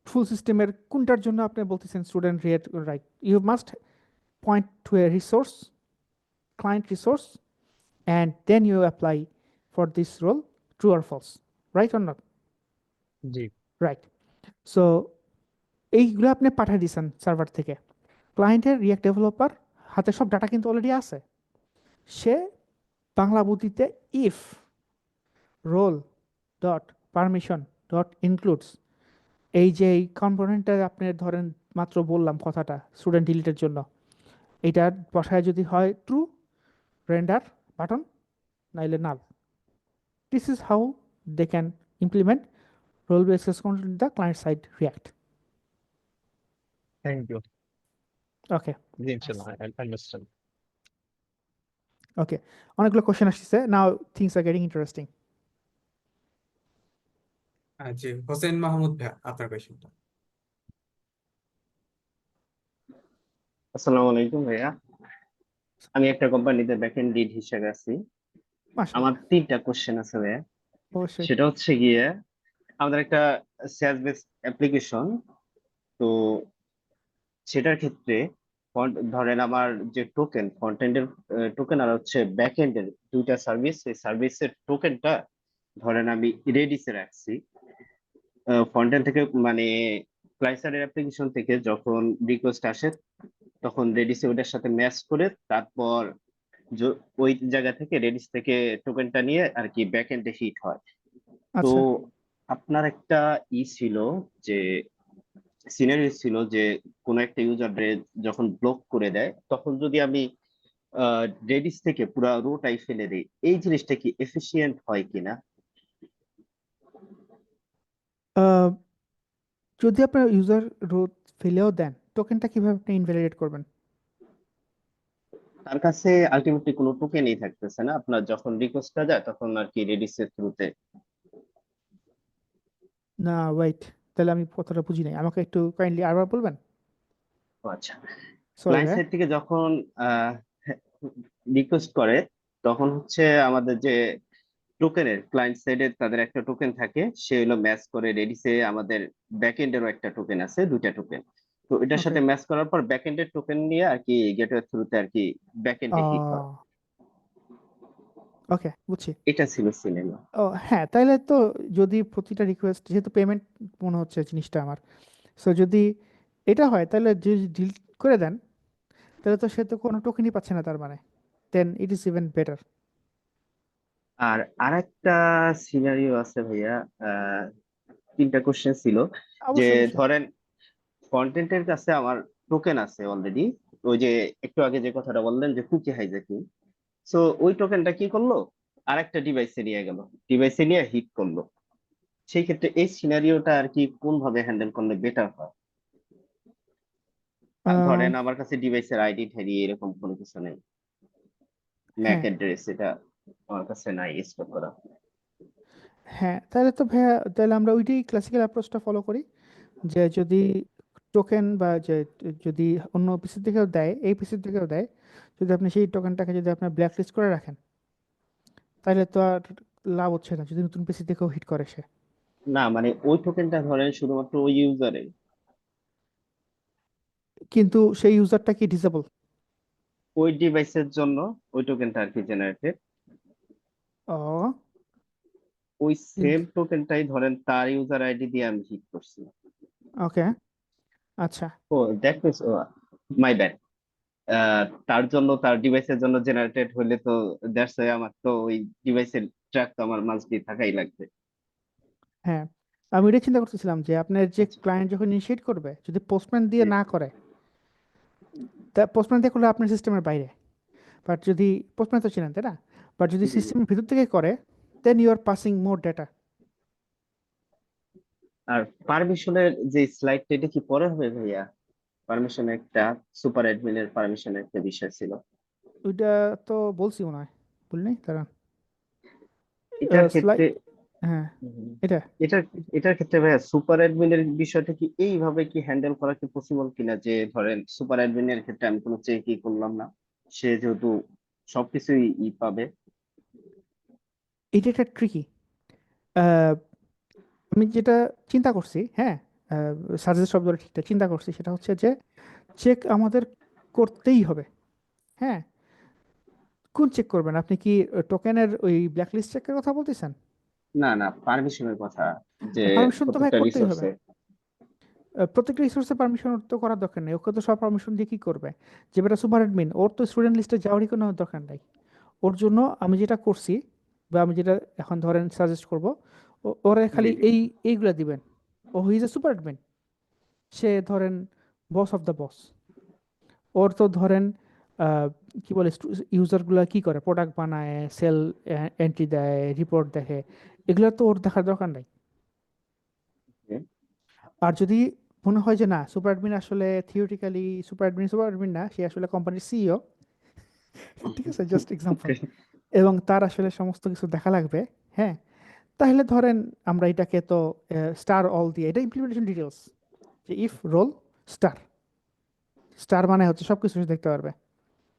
ফুল সিস্টেমের কোনটার জন্য আপনি বলতেছেন স্টুডেন্ট রিয়েট, right? You must point to a resource, client resource, and then you apply for this role true or false, right or not? G Right. So এইগুলো আপনি পাঠিয়ে দিয়েছেন সার্ভার থেকে, ক্লায়েন্টের রিয়াক্ট ডেভেলপার হাতে সব ডাটা কিন্তু অলরেডি আছে, সে বাংলা বুদ্ধিতে if role dot permission dot includes এই যে এই কম্পোনেন্টটা আপনি ধরেন মাত্র বললাম কথাটা স্টুডেন্ট ডিলিটের জন্য, এটার বসায় যদি হয় ট্রু রেন্ডার বাটন, নাইলে null. This is how they can implement role base access control in the client side react. Thank you. Okay জি ইনশাআল্লাহ, I understand. ওকে, অনেকগুলো কোশ্চেন আসছে, now things are getting interesting. জি, হোসেন মাহমুদ ভাইয়া, আপনার কোয়েশ্চেনটা। আসসালামু আলাইকুম ভাইয়া। আমি একটা কোম্পানিতে ব্যাকএন্ড লিড হিসেবে আছি। মাশাআল্লাহ, আমার 3টা কোশ্চেন আছে ভাইয়া। অবশ্যই। সেটা হচ্ছে গিয়ে আমাদের একটা SaaS বেস অ্যাপ্লিকেশন, তো সেটার ক্ষেত্রে ধরেন আমার যে টোকেন ফ্রন্ট এন্ডের টোকেন আর হচ্ছে ব্যাক এন্ডের দুইটা সার্ভিস, এই সার্ভিসের টোকেনটা ধরেন আমি রেডিসে রাখছি। ফ্রন্ট এন্ড থেকে মানে ক্লায়েন্ট সাইডের অ্যাপ্লিকেশন থেকে যখন রিকোয়েস্ট আসে তখন রেডিসে ওটার সাথে ম্যাচ করে তারপর ওই জায়গা থেকে রেডিস থেকে টোকেনটা নিয়ে আর কি ব্যাক এন্ডে হিট হয়। তো আচ্ছা, আপনার একটা ছিল যে সিনারিও ছিল যে কোনো একটা ইউজার যখন ব্লক করে দেয় তখন যদি আমি রেডিস থেকে পুরো রোটাই ফেলে দিই, এই জিনিসটা কি এফিশিয়েন্ট হয় কিনা? আহ, যদি আপনার ইউজার রোড ফেলেও দেন, টোকেনটা কিভাবে আপনি ইনভ্যালিডেট করবেন? তার কাছে আলটিমেটলি কোনো টোকেনই থাকতেছে না, আপনার যখন রিকোয়েস্টটা যায় তখন আর কি রেডিসের থ্রুতে। না ওয়েট, তাহলে আমি কথাটা বুঝি নাই, আমাকে একটু কাইন্ডলি আরবার বলবেন? আচ্ছা, সরি ক্লায়েন্ট ভাই। সাইড থেকে যখন রিকোয়েস্ট করে তখন হচ্ছে আমাদের যে টোকেনের ক্লায়েন্ট সাইডে তাদের একটা টোকেন থাকে, সে হলো ম্যাচ করে রেডিসে আমাদের ব্যাকএন্ডেরও একটা টোকেন আছে, দুইটা টোকেন। তো এটার ওকে, সাথে ম্যাচ করার পর ব্যাকএন্ডের টোকেন নিয়ে আর কি গেটওয়ে থ্রুতে আর কি ব্যাকএন্ডে হিট হয়। ওকে বুঝছি। এটা ছিল সিনেমা। ও হ্যাঁ, তাইলে তো যদি প্রতিটা রিকোয়েস্ট, যেহেতু পেমেন্ট মনে হচ্ছে জিনিসটা আমার, সো যদি এটা হয় তাহলে যদি ডিলিট করে দেন তাহলে তো সে তো কোনো টোকেনই পাচ্ছে না, তার মানে দেন ইট ইজ ইভেন বেটার। আর আরেকটা সিনারিও আছে ভাইয়া। আহ 3টা কোশ্চেন ছিল যে অবশ্যই অবশ্যই। ধরেন কন্টেন্টের কাছে আমার টোকেন আছে অলরেডি, ওই যে একটু আগে যে কথাটা বললেন যে কুকি হাইজ্যাকিং, সো ওই টোকেনটা কি করলো, আরেকটা ডিভাইসে নিয়ে গেল, ডিভাইসে নিয়ে হিট করলো। সেই ক্ষেত্রে এই সিনারিওটা আর কি কোন ভাবে হ্যান্ডেল করলে বেটার হয়? আর আহ, ধরেন আমার কাছে ডিভাইসের আইডি ঠাইডি এরকম কোনো কিছু নেই, ম্যাক হ্যাঁ অ্যাড্রেস এটা আমার কাছে নাই স্টোর করা। হ্যাঁ, তাহলে তো ভাইয়া, তাহলে আমরা ওইটাই ক্লাসিক্যাল অ্যাপ্রোচটা ফলো করি, যে যদি টোকেন বা যে যদি অন্য পিসি থেকেও দেয়, এই পিসি থেকেও দেয়, যদি আপনি সেই টোকেনটাকে যদি আপনার ব্ল্যাক লিস্ট করে রাখেন, তাহলে তো আর লাভ হচ্ছে না যদি নতুন পিসি থেকেও হিট করে সে। না মানে ওই টোকেনটা ধরেন শুধুমাত্র ওই ইউজারে, কিন্তু সেই ইউজারটা কি ডিসেবল? ওই ডিভাইসের জন্য ওই টোকেনটা আর কি জেনারেটেড। ও ওই সেম কিন্তু টোকেনটাই ধরেন তার ইউজার আইডি দিয়ে আমি হিট করছি। ওকে, আচ্ছা। ও দ্যাট মিনস, মাই ব্যাড। তার জন্য তার ডিভাইসের জন্য জেনারেটেড হলে তো দ্যাটস ওয়াই আমার তো ওই ডিভাইসের ট্র্যাক তো আমার মাস্টবি থাকাই লাগবে। হ্যাঁ, আমি এটা চিন্তা করতেছিলাম যে আপনার যে আচ্ছা, ক্লায়েন্ট যখন ইনিশিয়েট করবে, যদি পোস্টম্যান দিয়ে জি। না করে, তা পোস্টম্যান দিয়ে করলে আপনার সিস্টেমের বাইরে, বাট যদি পোস্টম্যান তো চিনেন তাই না, বাট যদি জি, জি। সিস্টেমের ভিতর থেকে করে, then you are passing more data. আর পারমিশনের যে স্লাইডটা এটা কি পরে হবে ভাইয়া? পারমিশন একটা সুপার অ্যাডমিনের পারমিশনের একটা বিষয় ছিল। ওইটা তো বলছি মনে হয়, বলিনি তারা এটার স্লাইড। ক্ষেত্রে হ্যাঁ, হুম, এটা এটার এটার ক্ষেত্রে ভাইয়া সুপার অ্যাডমিনের বিষয়টা কি এইভাবে কি হ্যান্ডেল করা কি পসিবল কিনা, যে ধরেন সুপার অ্যাডমিনের ক্ষেত্রে আমি কোনো চেকই করলাম না, সে যেহেতু সবকিছুই পাবে। এটা একটা ট্রিকি। আমি যেটা চিন্তা করছি, হ্যাঁ, সাজেস্ট শব্দটা ঠিকঠাক চিন্তা করছি, সেটা হচ্ছে যে চেক আমাদের করতেই হবে। হ্যাঁ, কোন চেক করবেন আপনি? কি টোকেনের ওই ব্ল্যাকলিস্ট চেকের কথা বলতেছেন? না না, পারমিশনের কথা, যে পারমিশন তো ভাই প্রত্যেকটা করতেই হবে। রিসোর্সে। প্রত্যেকটা রিসোর্সে পারমিশন তো করার দরকার নেই, ওকে তো সব পারমিশন দিয়ে কি করবে? যে বেটা সুপার অ্যাডমিন, ওর তো স্টুডেন্ট লিস্টে যাওয়ারই কোনো দরকার নাই। ওর জন্য আমি যেটা করছি, বা আমি যেটা এখন ধরেন সাজেস্ট করব, ওরা জি খালি জি এইগুলা দিবেন। ও he is a super admin, সে ধরেন বস অফ দ্য বস। ওর তো ধরেন কি বলে ইউজারগুলা কি করে, প্রোডাক্ট বানায়, সেল এন্ট্রি দেয়, রিপোর্ট দেখে, এগুলো তো ওর দেখার দরকার নাই। জি। আর যদি মনে হয় যে না, সুপার অ্যাডমিন আসলে থিওরিটিক্যালি সুপার অ্যাডমিন না, সে আসলে কোম্পানির সিইও, ঠিক আছে, জাস্ট এক্সাম্পল, ওকে এবং তার আসলে সমস্ত কিছু দেখা লাগবে, হ্যাঁ, তাহলে ধরেন আমরা এটাকে তো স্টার অল দিয়ে, এটা ইমপ্লিমেন্টেশন ডিটেলস, যে ইফ রোল স্টার, স্টার মানে হচ্ছে সব কিছু দেখতে পারবে।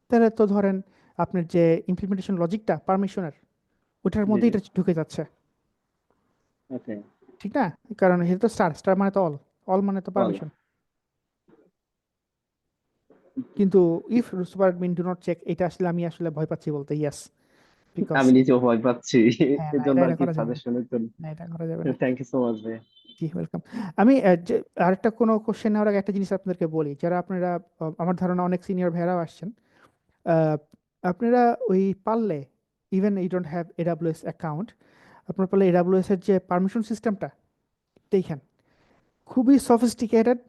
তাহলে তো ধরেন আপনার যে ইমপ্লিমেন্টেশন লজিকটা পারমিশনের, ওটার জি মধ্যে জি এটা ঢুকে যাচ্ছে, ওকে ঠিক না? কারণ এটা তো স্টার, স্টার মানে তো অল, অল মানে তো বল পারমিশন। কিন্তু if super admin do not check, এটা আসলে আমি আসলে ভয় পাচ্ছি বলতে, ইয়েস, বিকজ আমি নিজেও ভয় পাচ্ছি হ্যাঁ, এর না, জন্য এটা আর এটা কি করা যাবে না, সাজেশনের জন্য না, এটা করা যাবে না। থ্যাংক ইউ সো মাচ ভাই জি, ওয়েলকাম। আমি আরেকটা কোনো কোশ্চেন নেওয়ার আগে একটা জিনিস আপনাদেরকে বলি, যারা আপনারা আমার ধারণা অনেক সিনিয়র ভাইরাও আসছেন, আহ, আপনারা ওই পারলে, even you don't have AWS account, আপনার পারলে এডাব্লিউএস এর যে পারমিশন সিস্টেমটা দেখেন, খুবই সফিস্টিকেটেড,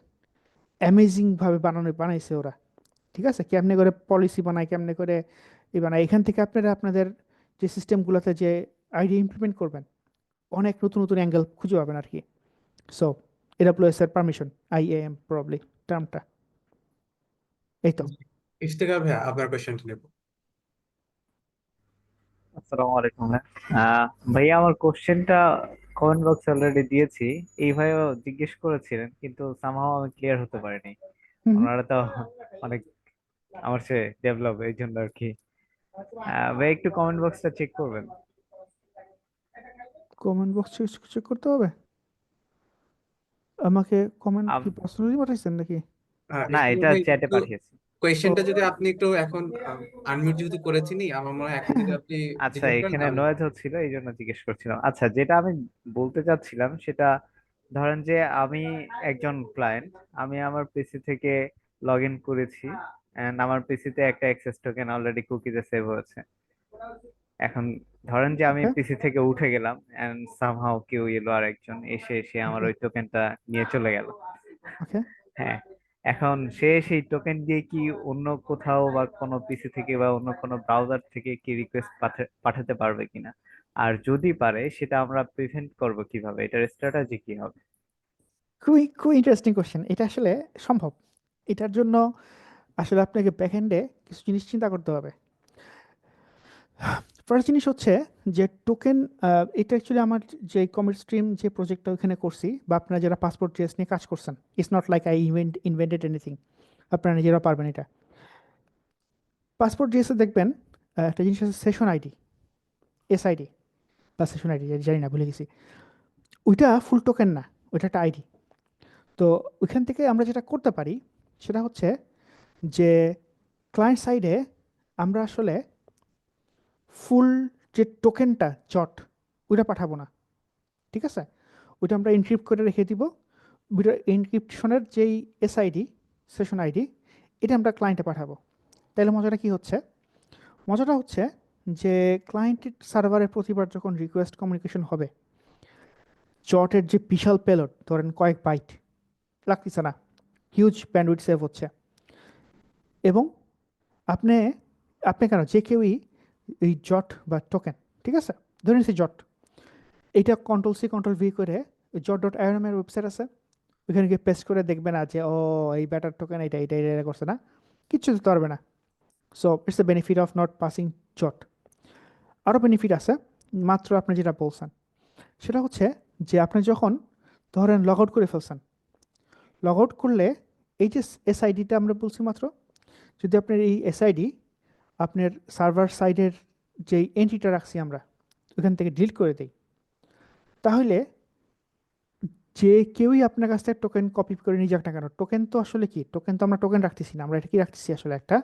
অ্যামেজিং ভাবে বানাইছে ওরা, ঠিক আছে, কেমনে করে পলিসি বানায়, কেমনে করে বানায়, এখান থেকে আপনারা আপনাদের যে সিস্টেমগুলোতে যে আইডিয়া ইমপ্লিমেন্ট করবেন, অনেক নতুন নতুন অ্যাঙ্গেল খুঁজে পাবেন আর কি। সো এডাব্লিউএস এর পারমিশন, আইএএম প্রবলি টার্মটা, এই তো। ইফতেখার ভাইয়া আপনার কোয়েশ্চেনটা নেব। আসসালামু আলাইকুম ভাই। ভাইয়া আমার কোশ্চেনটা কমেন্ট বক্সে অলরেডি দিয়েছি। এই ভাইও জিজ্ঞেস করেছিলেন কিন্তু সামহাও আমি ক্লিয়ার হতে পারিনি। হুম, ওনারা তো অনেক আমার চেয়ে ডেভেলপ, এই জন্য আর কি। ভাই একটু কমেন্ট বক্সটা চেক করবেন। কমেন্ট বক্সে চেক করতে হবে আমাকে? কমেন্ট কি আম- পার্সোনালি পাঠাইছেন নাকি? না, ইফতেখার এটা ভাই চ্যাটে একটু পাঠিয়েছি। ও, কোয়েশ্চেনটা যদি আপনি একটু এখন আনমিউট যেহেতু করেছিনি, আমার মনে হয় এখন যদি আপনি আচ্ছা, জিজ্ঞেস করেন এখানে তাহলে। নয়েজ হচ্ছিল এই জন্য জিজ্ঞেস করছিলাম। আচ্ছা, যেটা আমি বলতে চাচ্ছিলাম সেটা, ধরেন যে আমি একজন ক্লায়েন্ট, আমি আমার পিসি থেকে লগ ইন করেছি, এন্ড আমার পিসিতে একটা অ্যাক্সেস টোকেন অলরেডি কুকিজে সেভ হয়েছে। এখন ধরেন যে আমি ওকে, পিসি থেকে উঠে গেলাম, এন্ড সামহাও কেউ এলো, আর একজন এসে আমার ওকে, ওই টোকেনটা নিয়ে চলে গেল। ওকে। হ্যাঁ, এখন সে সেই টোকেন দিয়ে কি অন্য কোথাও বা কোনো পিসি থেকে বা অন্য কোনো ব্রাউজার থেকে কি রিকোয়েস্ট পাঠাতে পারবে কিনা, আর যদি পারে সেটা আমরা প্রিভেন্ট করব কিভাবে, এটার স্ট্র্যাটেজি কি হবে? খুবই খুবই ইন্টারেস্টিং কোশ্চেন। এটা আসলে সম্ভব। এটার জন্য আসলে আপনাকে ব্যাকএন্ডে কিছু জিনিস চিন্তা করতে হবে। ফার্স্ট জিনিস হচ্ছে যে টোকেন, এটা অ্যাকচুয়ালি আমার যে কমিট স্ট্রিম যে প্রজেক্টটা ওখানে করছি, বা আপনারা যারা পাসপোর্ট.জেএস নিয়ে কাজ করছেন, it's not like I invented anything, আপনারা নিজেরা পারবেন এটা। পাসপোর্ট.জেএস এ দেখবেন একটা জিনিস আছে, সেশন আইডি, এসআইডি বা সেশন আইডি, জানি না, ভুলে গেছি। ওইটা ফুল টোকেন না, ওইটা একটা আইডি। তো ওইখান থেকে আমরা যেটা করতে পারি সেটা হচ্ছে যে ক্লায়েন্ট সাইডে আমরা আসলে ফুল যে টোকেনটা জট, ওইটা পাঠাবো না, ঠিক আছে, ওইটা আমরা এনক্রিপ্ট করে রেখে দিব। ওইটা এনক্রিপশনের যেই এসআইডি, সেশন আইডি, এটা আমরা ক্লায়েন্টে পাঠাবো। তাহলে মজাটা কি হচ্ছে? মজাটা হচ্ছে যে ক্লায়েন্টের সার্ভারে প্রতিবার যখন রিকোয়েস্ট কমিউনিকেশন হবে, জটের যে বিশাল পেলোড, ধরেন কয়েক বাইট লাগতেছে না, হিউজ ব্যান্ডউইথ সেভ হচ্ছে, এবং আপনি আপনি কেন, যে কেউই এই জট বা টোকেন, ঠিক আছে, ধরে নিচ্ছি জট, এইটা কন্ট্রোল সি কন্ট্রোল ভি করে জট ডট আইএম এর ওয়েবসাইট আছে, ওইখানে গিয়ে পেস্ট করে দেখবে না যে ও এই ব্যাটার টোকেন এটা এটা এটা করছে না, কিচ্ছু দিতে পারবে না। So it's the benefit of not passing জট। আরও বেনিফিট আছে, মাত্র আপনি যেটা বলছেন সেটা হচ্ছে যে আপনি যখন ধরেন লগ আউট করে ফেলছেন, লগ আউট করলে এই যে এসআইডিটা আমরা বলছি মাত্র, যদি আপনার এই এসআইডি আপনার সার্ভার সাইডের যেই এন্ট্রিটা রাখছি আমরা ওখান থেকে ডিলিট করে দেই, তাহলে যে কেউই আপনার কাছ থেকে টোকেন কপি করে নিয়ে যাক না কেন, টোকেন তো আসলে কি, টোকেন তো আমরা টোকেন রাখতেছি না, আমরা এটা কি রাখতেছি আসলে একটা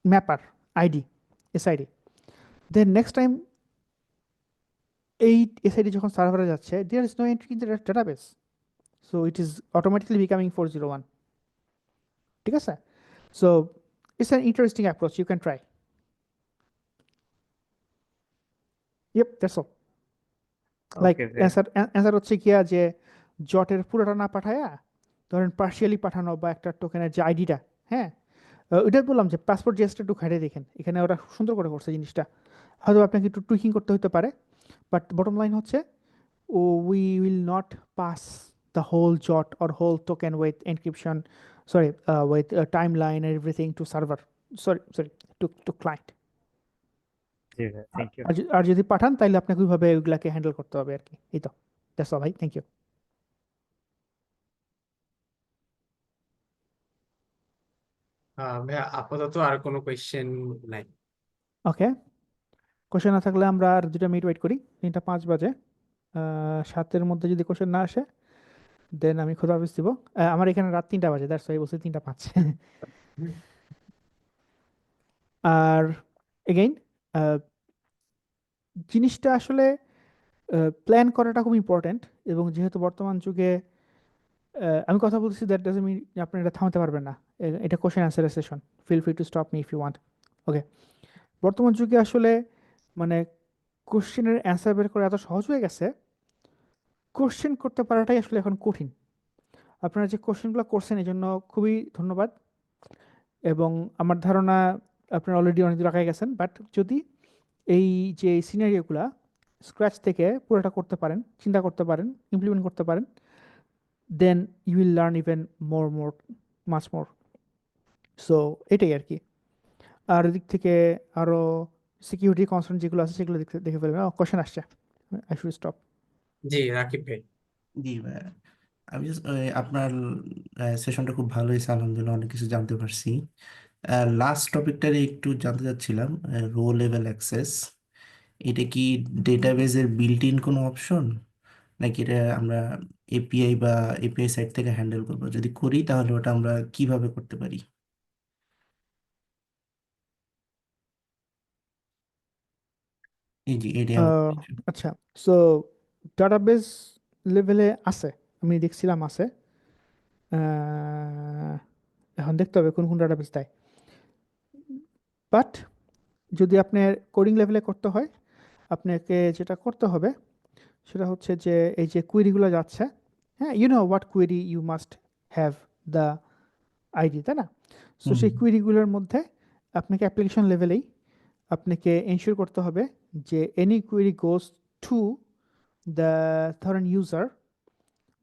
mapper ID, SID. Then next time এই এসআইডি যখন সার্ভারে যাচ্ছে, there is no entry in the database, so it is automatically becoming 401, ঠিক আছে? So it's an interesting approach, you can try. Yep, that's all. Like okay answer হচ্ছে কি যে জটের পুরোটা না পাঠায়া ধরেন পার্শিয়ালি পাঠানো বা একটা টোকেনের যে আইডিটা, হ্যাঁ, ওইটাই বললাম যে পাসপোর্ট জেসটা একটু ঘাটে দেখেন, এখানে ওরা সুন্দর করে করছে জিনিসটা, হয়তো আপনাকে একটু টুইকিং করতে হতে পারে, বাট বটম লাইন হচ্ছে we will not pass the whole jot or whole token with encryption, sorry, with a timeline and everything to server, sorry, to client. জি ভাই, থ্যাংক ইউ। আর যদি পাঠান তাহলে আপনাকে ওইভাবে ওইগুলাকে হ্যান্ডেল করতে হবে আর কি। এই তো, দ্যাটস অল ভাই, থ্যাংক ইউ। ভাইয়া আপাতত আর কোনো কোয়েশ্চেন নাই। ওকে, কোশ্চেন না থাকলে আমরা আর 2 মিনিট ওয়েট করি, 3:05 বাজে। 7-এর মধ্যে যদি কোশ্চেন না আসে দেন আমি খোদা হাফেজ দিব। আমার এখানে রাত 3টা বাজে, দ্যাটস ওয়াই বলছি 3:05। আর এগেইন জিনিসটা আসলে প্ল্যান করাটা খুব ইম্পর্ট্যান্ট, এবং যেহেতু বর্তমান যুগে আমি কথা বলছি, দ্যাট ডাজন্ট মিন আপনি এটা থামাতে পারবেন না। এটা question answer session, feel free to stop me if you want. Okay, বর্তমান যুগে আসলে মানে কোশ্চেনের অ্যান্সার বের করা এত সহজ হয়ে গেছে, কোশ্চেন করতে পারাটাই আসলে এখন কঠিন। আপনারা যে কোশ্চেনগুলো করছেন এই জন্য খুবই ধন্যবাদ, এবং আমার ধারণা আপনারা অলরেডি অনেক দূর আগায় গেছেন, বাট যদি এই যে সিনারিওগুলা স্ক্র্যাচ থেকে পুরোটা করতে পারেন, চিন্তা করতে পারেন, ইমপ্লিমেন্ট করতে পারেন, then you will learn even more much more. So এটাই আর কি। আর এদিক থেকে আরও সিকিউরিটি কনসার্ন যেগুলো আছে সেগুলো দেখে ফেলবেন। কোশ্চেন আসছে, আই শুড স্টপ। জি রাকিব ভাই। জি ভাইয়া, আমি just, আপনার সেশনটা খুব ভালো হয়েছে, আলহামদুলিল্লাহ অনেক কিছু জানতে পারছি। লাস্ট টপিকটারে একটু জানতে চাচ্ছিলাম, রো লেভেল অ্যাক্সেস, এটা কি ডেটাবেজের বিল্ট ইন কোনো অপশন, নাকি এটা আমরা এপিআই বা এপিআই সাইট থেকে হ্যান্ডেল করবো? যদি করি তাহলে ওটা আমরা কিভাবে করতে পারি? এই জি, এটাই আমার question। আচ্ছা, সো ডাটাবেস লেভেলে আছে, আমি দেখছিলাম আছে। আহ, এখন দেখতে হবে কোন কোন ডাটাবেস দেয়, বাট যদি আপনার কোডিং লেভেলে করতে হয় আপনাকে যেটা করতে হবে সেটা হচ্ছে যে এই যে কুয়েরিগুলো যাচ্ছে, হ্যাঁ, you know what query you must have the ID, তাই না? সো হুম সেই কুয়েরিগুলোর মধ্যে আপনাকে অ্যাপ্লিকেশন লেভেলেই আপনাকে এনশিওর করতে হবে যে any query goes to the ধরেন user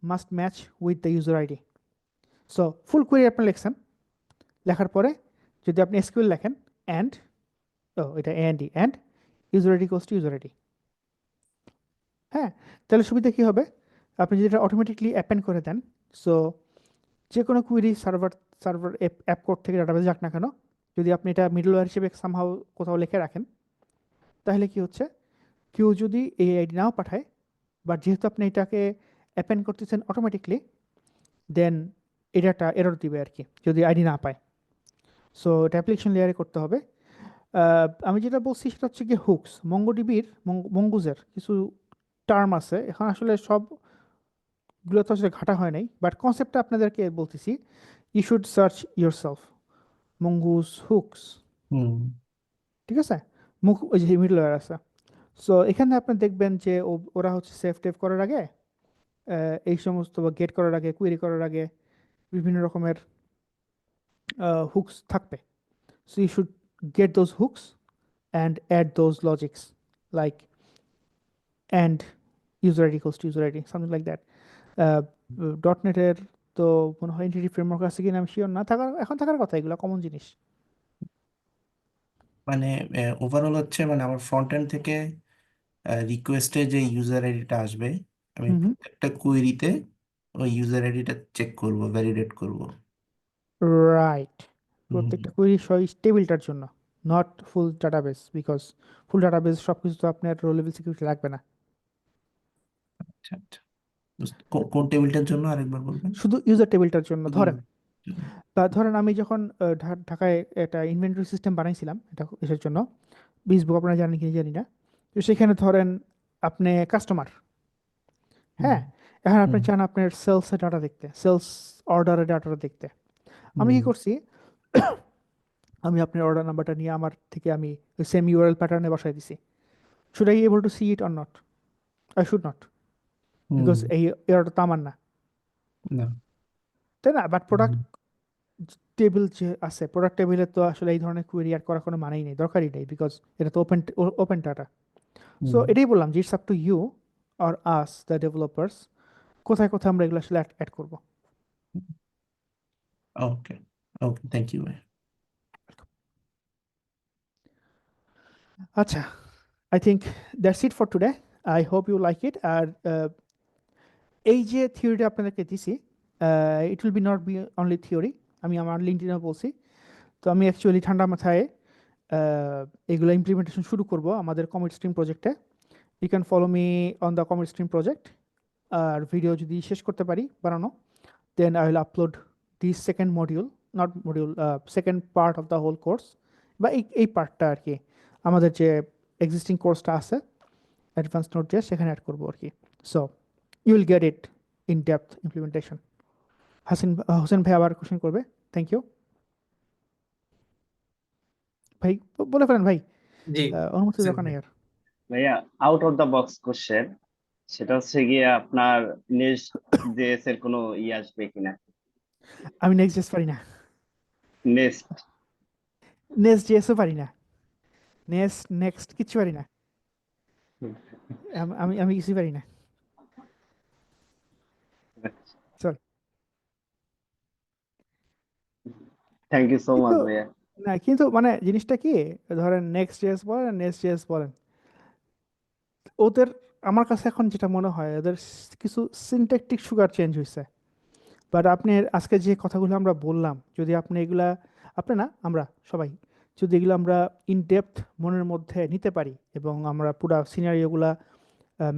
must match with the user ID. So full query আপনি লিখছেন, লেখার পরে যদি আপনি এসকিউএল লেখেন অ্যান্ড, এটা and user ID goes to user ID, হ্যাঁ, তাহলে সুবিধা কী হবে, আপনি যদি এটা অটোমেটিকলি অ্যাপেন্ড করে দেন, সো যে কোনো কুয়েরি সার্ভার অ্যাপ কোড থেকে ডাটাবেস যাক না কেন, যদি আপনি এটা মিডলওয়্যার হিসেবে সামহাও কোথাও লিখে রাখেন, তাহলে কি হচ্ছে, কেউ যদি এই আইডি নাও পাঠায়, বাট যেহেতু আপনি এটাকে অ্যাপেন্ড করতেছেন অটোমেটিকলি, দেন এটাটা এরর দিবে আর কি, যদি আইডি না পায়। সো এটা অ্যাপ্লিকেশন লেয়ারে করতে হবে। আমি যেটা বলছি সেটা হচ্ছে কি হুকস, মঙ্গোডিবির মঙ্গুজের কিছু টার্ম আছে, এখন আসলে সবগুলো তো আসলে ঘাটা হয় নাই, বাট কনসেপ্টটা আপনাদেরকে বলতেছি। You should search yourself mongoose hooks, হুম ঠিক আছে, মুখ ওই যে মিডল লেয়ার আছে। সো এখানে আপনি দেখবেন যে ওরা হচ্ছে সেভ টেভ করার আগে এই সমস্ত গেট করার আগে, কুয়েরি করার আগে বিভিন্ন রকমের হুকস থাকবে। So you should get those hooks and add those logics like and user ID equals to user ID, something like that. ডট নেটের তো মনে হয় এন্টিটি ফ্রেমওয়ার্ক আছে কিনা আমি শিওর না, এখন থাকার কথা, এগুলো কমন জিনিস। মানে ওভারঅল হচ্ছে, মানে আমার ফ্রন্ট এন্ড থেকে রিকোয়েস্টে যে ইউজার আইডিটা আসবে, আমি হুম হুম, প্রত্যেকটা কুয়েরিতে ওই ইউজার আইডিটা চেক করব, ভ্যালিডেট করব। রাইট, হুম প্রত্যেকটা কুয়েরি সই টেবিলটার জন্য, not full database, because full database সব কিছু তো আপনার রো লেভেল সিকিউরিটি লাগবে না। আচ্ছা আচ্ছা, কোন টেবিলটার জন্য আরেকবার বলবেন? শুধু ইউজার টেবিলটার জন্য শুধু ধরেন, user জন্য। ধরেন আমি যখন ঢাকায় একটা ইনভেন্টরি সিস্টেম বানাইছিলাম এটা এসের জন্য, বিজবুক আপনারা জানেন কি জানি না, তো সেখানে ধরেন আপনি কাস্টমার, হুম হ্যাঁ, এখন আপনি হুম চান আপনার সেলসের ডাটা দেখতে, সেলস অর্ডারের ডাটাটা দেখতে। আমি হুম কি করছি, আমি আপনার অর্ডার নাম্বারটা নিয়ে আমার থেকে আমি সেম ইউআরএল প্যাটার্নে বসাই দিছি। Should I able to see it or not? I should not, hmm because এই এররটা তো আমার না, না তাই না? বাট হুম, প্রোডাক্ট টেবিল যে আছে, প্রোডাক্ট টেবিলে তো আসলে এই ধরনের কোয়েরি অ্যাড করার কোনো মানেই নেই, দরকারই নেই, বিকজ এটা তো ওপেন ডাটা। সো হুম এটাই বললাম যে it's up to you or us the developers, কোথায় কোথায় আমরা এগুলো আসলে অ্যাড করবো। ওকে ওকে থ্যাংক ইউ ভাই আচ্ছা, I think that's it for today. I hope you like it. আর এই যে থিওরিটা আপনাদেরকে দিছি, it will be not be only theory, আমি আমার লিঙ্কডিনে বলছি। তো আমি অ্যাকচুয়ালি ঠান্ডা মাথায় এগুলো ইমপ্লিমেন্টেশন শুরু করব আমাদের কমিট স্ট্রিম প্রজেক্টে। You can follow me on the commit stream project. আর ভিডিও যদি শেষ করতে পারি বানানো, then I will upload the second module, not module, second part of the whole course, বা এই পার্টটা আর কি আমাদের যে এক্সিস্টিং কোর্সটা আছে অ্যাডভান্স Node.js, সেখানে অ্যাড করবো আর কি। So you will get it in depth implementation. Hossain ভাই আবার কোশ্চেন করবে। থ্যাংক ইউ ভাই, বলে ফেলেন ভাই, জি অনুমতি হোসেন দরকার ভাই। নেই আর। ভাইয়া, out of the box question, সেটা হচ্ছে গিয়ে আপনার নেক্সট জেএস এর কোনো আসবে কিনা? আমি নেক্সট জেস পারি না, নেক্সট নেক্সট জেসও পারি না, নেক্সট কিচ্ছু পারি না, আমি আমি কিছুই পারি না, সরি। থ্যাংক ইউ সো কিন্তু মাচ ভাইয়া। না, কিন্তু মানে জিনিসটা কি, ধরেন নেক্সট জেস বলেন, নেক্সট জেস বলেন, ওদের আমার কাছে এখন যেটা মনে হয় ওদের কিছু সিনট্যাকটিক সুগার চেঞ্জ হয়েছে। বাট আপনি আজকে যে কথাগুলো আমরা বললাম, যদি আপনি এগুলা, আপনি না, আমরা সবাই যদি এগুলো আমরা ইন ডেপথ মনের মধ্যে নিতে পারি, এবং আমরা পুরো সিনারিওগুলা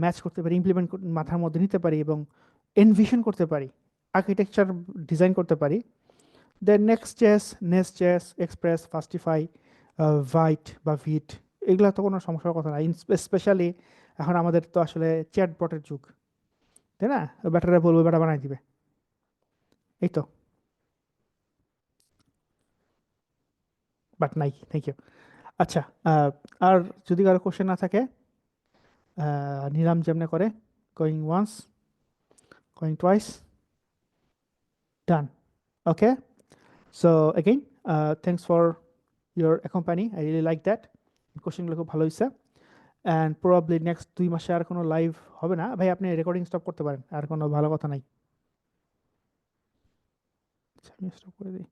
ম্যাচ করতে পারি, ইমপ্লিমেন্ট মাথার মধ্যে নিতে পারি, এবং এনভিশন করতে পারি, আর্কিটেকচার ডিজাইন করতে পারি, then Next JS, Express, Fastify, Vite বা ভিট, এগুলা তো কোনো সমস্যার কথা না। স্পেশালি এখন আমাদের তো আসলে চ্যাট বটের যুগ, তাই না? ব্যাটারা বলবে, ব্যাটা বানাই দিবে, এই তো। বাট নাই, থ্যাংক ইউ। আচ্ছা, আর যদি কারো কোশ্চেন না থাকে, নিলাম যেমনে করে, going once, going twice, done. Okay, so again thanks for your accompany, I really like that. কোশ্চেনগুলো খুব ভালো হয়েছে। অ্যান্ড প্রবাবলি নেক্সট 2 মাসে আর কোনো লাইভ হবে না ভাই, আপনি রেকর্ডিং স্টপ করতে পারেন, আর কোনো ভালো কথা নাই। আচ্ছা, আমি স্টপ করে দিই।